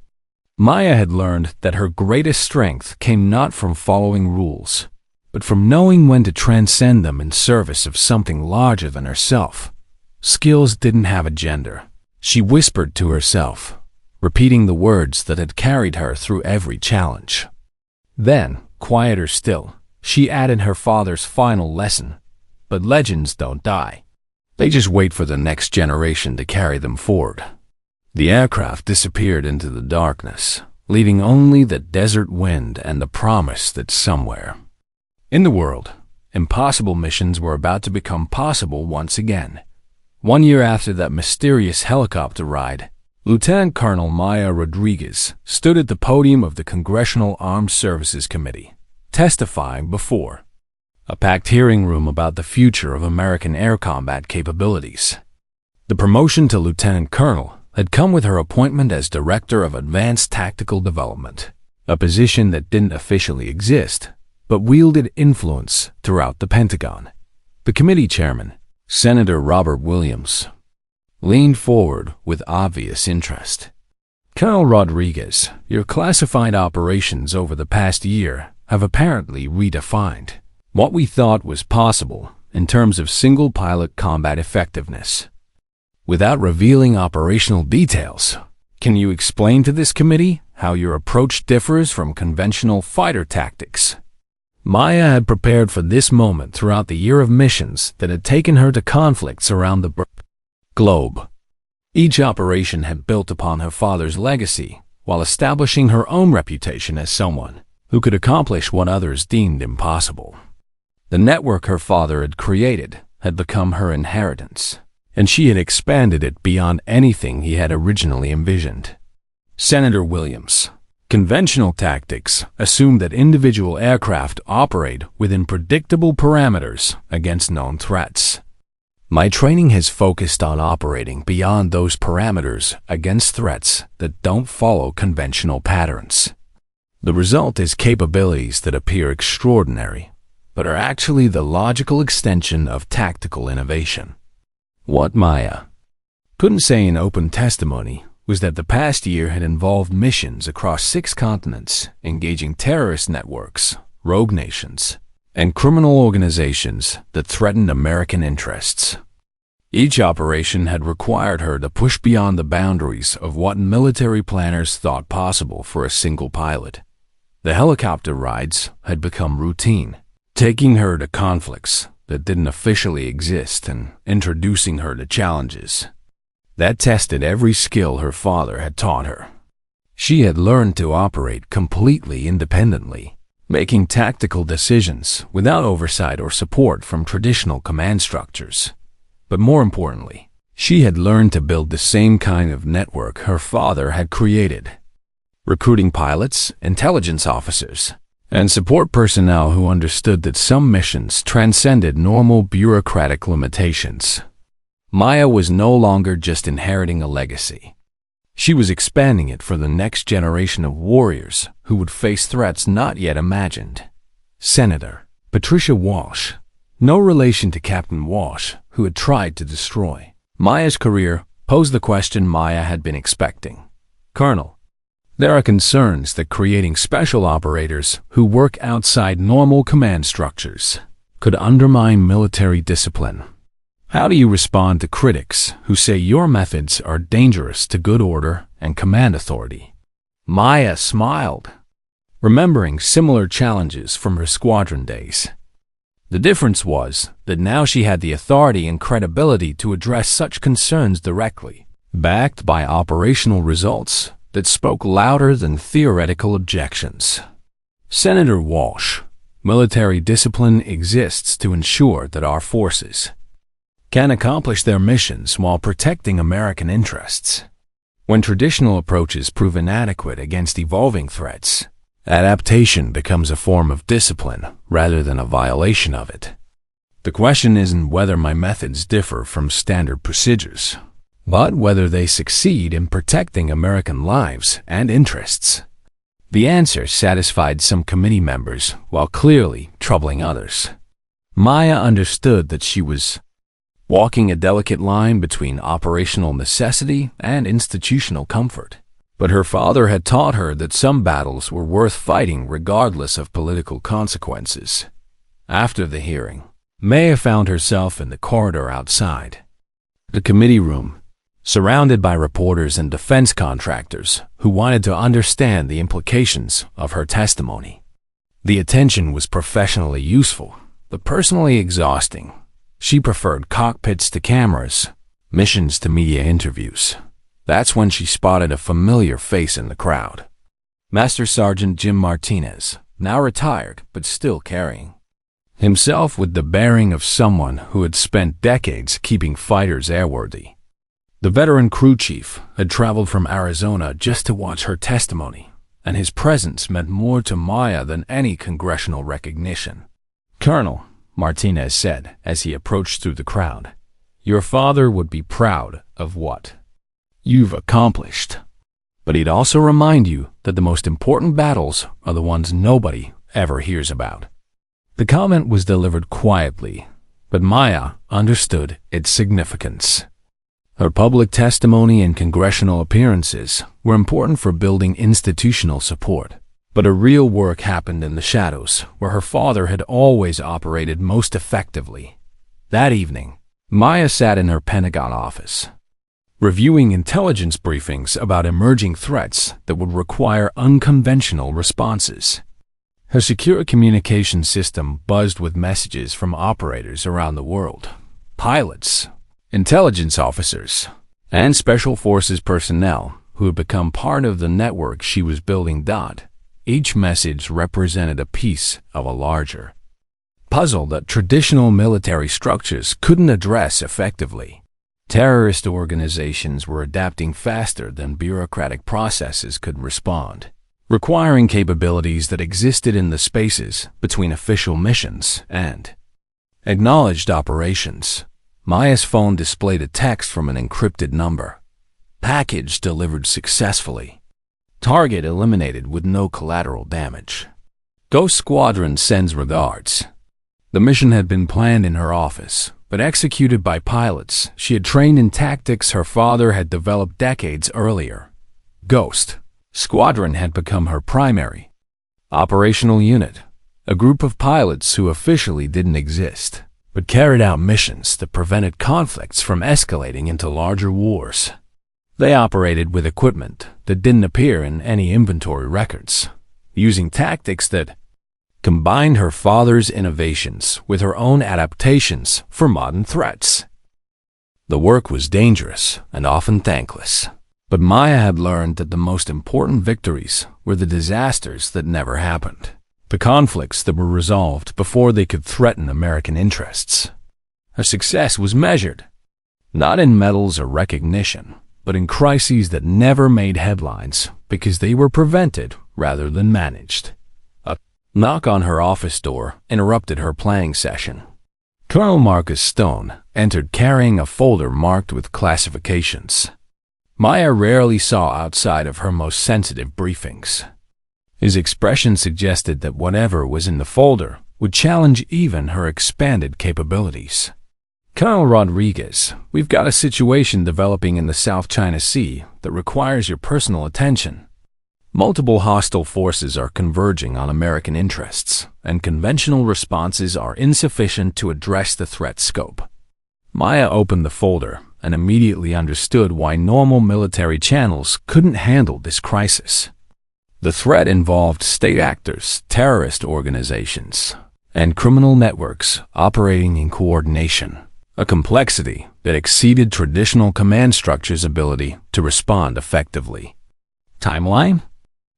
Maya had learned that her greatest strength came not from following rules, but from knowing when to transcend them in service of something larger than herself. Skills didn't have a gender. She whispered to herself, repeating the words that had carried her through every challenge. Then, quieter still, she added her father's final lesson. But legends don't die. They just wait for the next generation to carry them forward. The aircraft disappeared into the darkness, leaving only the desert wind and the promise that somewhere in the world, impossible missions were about to become possible once again. 1 year after that mysterious helicopter ride, Lieutenant Colonel Maya Rodriguez stood at the podium of the Congressional Armed Services Committee, testifying before a packed hearing room about the future of American air combat capabilities. The promotion to lieutenant colonel had come with her appointment as Director of Advanced Tactical Development, a position that didn't officially exist, but wielded influence throughout the Pentagon. The committee chairman, Senator Robert Williams, leaned forward with obvious interest. Colonel Rodriguez, your classified operations over the past year have apparently redefined what we thought was possible in terms of single-pilot combat effectiveness. Without revealing operational details, can you explain to this committee how your approach differs from conventional fighter tactics? Maya had prepared for this moment throughout the year of missions that had taken her to conflicts around the globe. Each operation had built upon her father's legacy while establishing her own reputation as someone who could accomplish what others deemed impossible. The network her father had created had become her inheritance. and she had expanded it beyond anything he had originally envisioned. Senator Williams. Conventional tactics assume that individual aircraft operate within predictable parameters against known threats. My training has focused on operating beyond those parameters against threats that don't follow conventional patterns. The result is capabilities that appear extraordinary, but are actually the logical extension of tactical innovation. What Maya couldn't say in open testimony was that the past year had involved missions across 6 continents, engaging terrorist networks, rogue nations, and criminal organizations that threatened American interests. Each operation had required her to push beyond the boundaries of what military planners thought possible for a single pilot. The helicopter rides had become routine, taking her to conflicts that didn't officially exist and introducing her to challenges that tested every skill her father had taught her. She had learned to operate completely independently, making tactical decisions without oversight or support from traditional command structures. But more importantly, she had learned to build the same kind of network her father had created, recruiting pilots, intelligence officers, and support personnel who understood that some missions transcended normal bureaucratic limitations. Maya was no longer just inheriting a legacy. She was expanding it for the next generation of warriors who would face threats not yet imagined. Senator Patricia Walsh, no relation to Captain Walsh, who had tried to destroy Maya's career, posed the question Maya had been expecting. Colonel, there are concerns that creating special operators who work outside normal command structures could undermine military discipline. How do you respond to critics who say your methods are dangerous to good order and command authority? Maya smiled, remembering similar challenges from her squadron days. The difference was that now she had the authority and credibility to address such concerns directly, backed by operational results that spoke louder than theoretical objections. Senator Walsh, military discipline exists to ensure that our forces can accomplish their missions while protecting American interests. When traditional approaches prove inadequate against evolving threats, adaptation becomes a form of discipline rather than a violation of it. The question isn't whether my methods differ from standard procedures, but whether they succeed in protecting American lives and interests. The answer satisfied some committee members while clearly troubling others. Maya understood that she was walking a delicate line between operational necessity and institutional comfort. But her father had taught her that some battles were worth fighting regardless of political consequences. After the hearing, Maya found herself in the corridor outside the committee room, surrounded by reporters and defense contractors who wanted to understand the implications of her testimony. The attention was professionally useful, but personally exhausting. She preferred cockpits to cameras, missions to media interviews. That's when she spotted a familiar face in the crowd. Master Sergeant Jim Martinez, now retired but still carrying himself with the bearing of someone who had spent decades keeping fighters airworthy. The veteran crew chief had traveled from Arizona just to watch her testimony, and his presence meant more to Maya than any congressional recognition. Colonel, Martinez said as he approached through the crowd, your father would be proud of what you've accomplished. But he'd also remind you that the most important battles are the ones nobody ever hears about. The comment was delivered quietly, but Maya understood its significance. Her public testimony and congressional appearances were important for building institutional support. But her real work happened in the shadows, where her father had always operated most effectively. That evening, Maya sat in her Pentagon office, reviewing intelligence briefings about emerging threats that would require unconventional responses. Her secure communication system buzzed with messages from operators around the world, pilots, intelligence officers, and special forces personnel who had become part of the network she was building. Each message represented a piece of a larger puzzle that traditional military structures couldn't address effectively. Terrorist organizations were adapting faster than bureaucratic processes could respond, requiring capabilities that existed in the spaces between official missions and acknowledged operations. Maya's phone displayed a text from an encrypted number. Package delivered successfully. Target eliminated with no collateral damage. Ghost Squadron sends regards. The mission had been planned in her office, but executed by pilots she had trained in tactics her father had developed decades earlier. Ghost Squadron had become her primary operational unit, a group of pilots who officially didn't exist, but carried out missions that prevented conflicts from escalating into larger wars. They operated with equipment that didn't appear in any inventory records, using tactics that combined her father's innovations with her own adaptations for modern threats. The work was dangerous and often thankless, but Maya had learned that the most important victories were the disasters that never happened, the conflicts that were resolved before they could threaten American interests. Her success was measured, not in medals or recognition, but in crises that never made headlines because they were prevented rather than managed. A knock on her office door interrupted her playing session. Colonel Marcus Stone entered carrying a folder marked with classifications. Maya rarely saw outside of her most sensitive briefings. His expression suggested that whatever was in the folder would challenge even her expanded capabilities. Colonel Rodriguez, we've got a situation developing in the South China Sea that requires your personal attention. Multiple hostile forces are converging on American interests, and conventional responses are insufficient to address the threat scope. Maya opened the folder and immediately understood why normal military channels couldn't handle this crisis. The threat involved state actors, terrorist organizations, and criminal networks operating in coordination, a complexity that exceeded traditional command structures' ability to respond effectively. Timeline?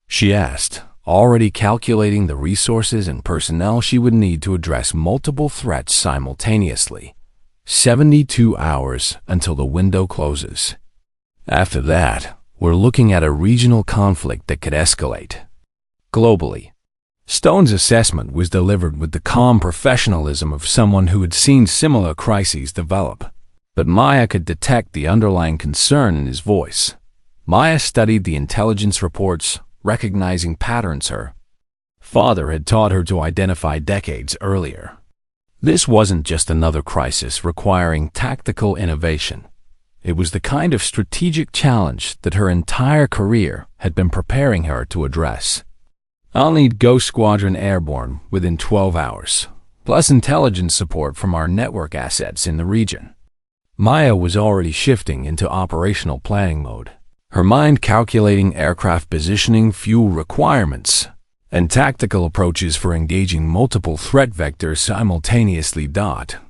She asked, already calculating the resources and personnel she would need to address multiple threats simultaneously. 72 hours until the window closes. After that, we're looking at a regional conflict that could escalate globally. Stone's assessment was delivered with the calm professionalism of someone who had seen similar crises develop, but Maya could detect the underlying concern in his voice. Maya studied the intelligence reports, recognizing patterns her father had taught her to identify decades earlier. This wasn't just another crisis requiring tactical innovation. It was the kind of strategic challenge that her entire career had been preparing her to address. I'll need Ghost Squadron airborne within 12 hours, plus intelligence support from our network assets in the region. Maya was already shifting into operational planning mode, her mind calculating aircraft positioning, fuel requirements, and tactical approaches for engaging multiple threat vectors simultaneously.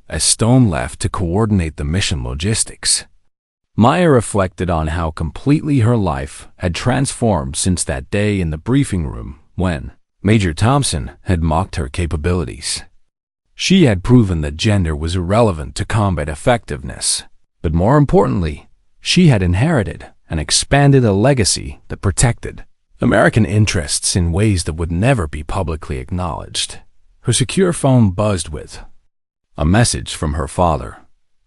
As Stone left to coordinate the mission logistics, Maya reflected on how completely her life had transformed since that day in the briefing room when Major Thompson had mocked her capabilities. She had proven that gender was irrelevant to combat effectiveness, but more importantly, she had inherited and expanded a legacy that protected American interests in ways that would never be publicly acknowledged. Her secure phone buzzed with a message from her father.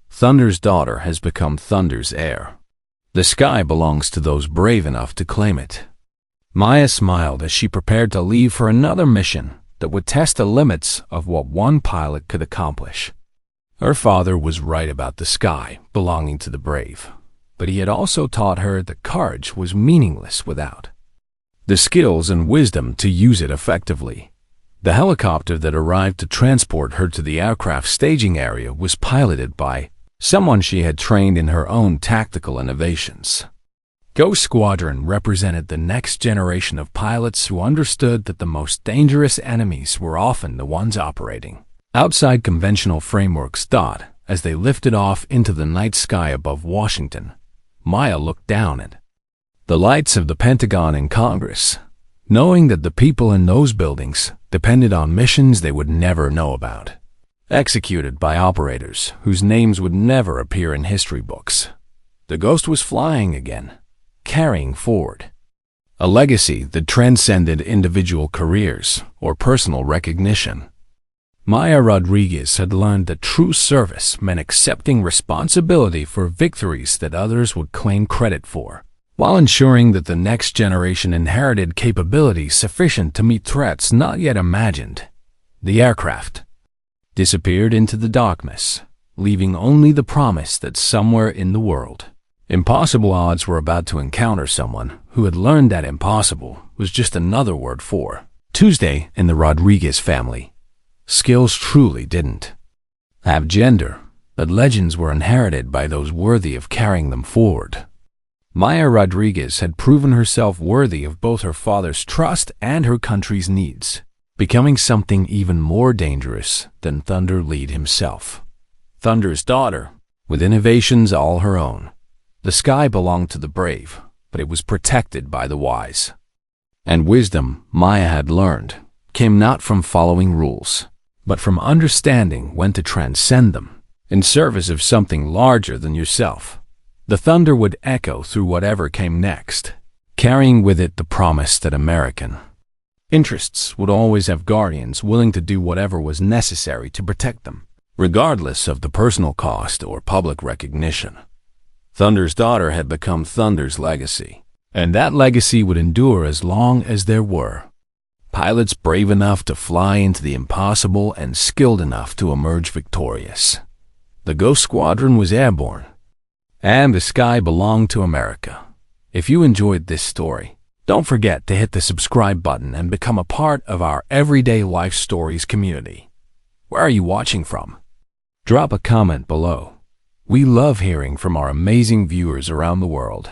Thunder's daughter has become Thunder's heir. The sky belongs to those brave enough to claim it. Maya smiled as she prepared to leave for another mission that would test the limits of what one pilot could accomplish. Her father was right about the sky belonging to the brave, but he had also taught her that courage was meaningless without the skills and wisdom to use it effectively. The helicopter that arrived to transport her to the aircraft staging area was piloted by someone she had trained in her own tactical innovations. Ghost Squadron represented the next generation of pilots who understood that the most dangerous enemies were often the ones operating outside conventional frameworks. As they lifted off into the night sky above Washington, Maya looked down at the lights of the Pentagon and Congress, knowing that the people in those buildings depended on missions they would never know about. executed by operators whose names would never appear in history books. The ghost was flying again, carrying forward a legacy that transcended individual careers or personal recognition. Maya Rodriguez had learned that true service meant accepting responsibility for victories that others would claim credit for, while ensuring that the next generation inherited capabilities sufficient to meet threats not yet imagined. The aircraft disappeared into the darkness, leaving only the promise that somewhere in the world, impossible odds were about to encounter someone who had learned that impossible was just another word for Tuesday in the Rodriguez family. Skills truly didn't have gender, but legends were inherited by those worthy of carrying them forward. Maya Rodriguez had proven herself worthy of both her father's trust and her country's needs, becoming something even more dangerous than Thunder Lead himself. Thunder's daughter, with innovations all her own. The sky belonged to the brave, but it was protected by the wise. And wisdom, Maya had learned, came not from following rules, but from understanding when to transcend them, in service of something larger than yourself. The thunder would echo through whatever came next, carrying with it the promise that American interests would always have guardians willing to do whatever was necessary to protect them, regardless of the personal cost or public recognition. Thunder's daughter had become Thunder's legacy, and that legacy would endure as long as there were pilots brave enough to fly into the impossible and skilled enough to emerge victorious. The Ghost Squadron was airborne, and the sky belonged to America. If you enjoyed this story, don't forget to hit the subscribe button and become a part of our Everyday Life Stories community. Where are you watching from? Drop a comment below. We love hearing from our amazing viewers around the world.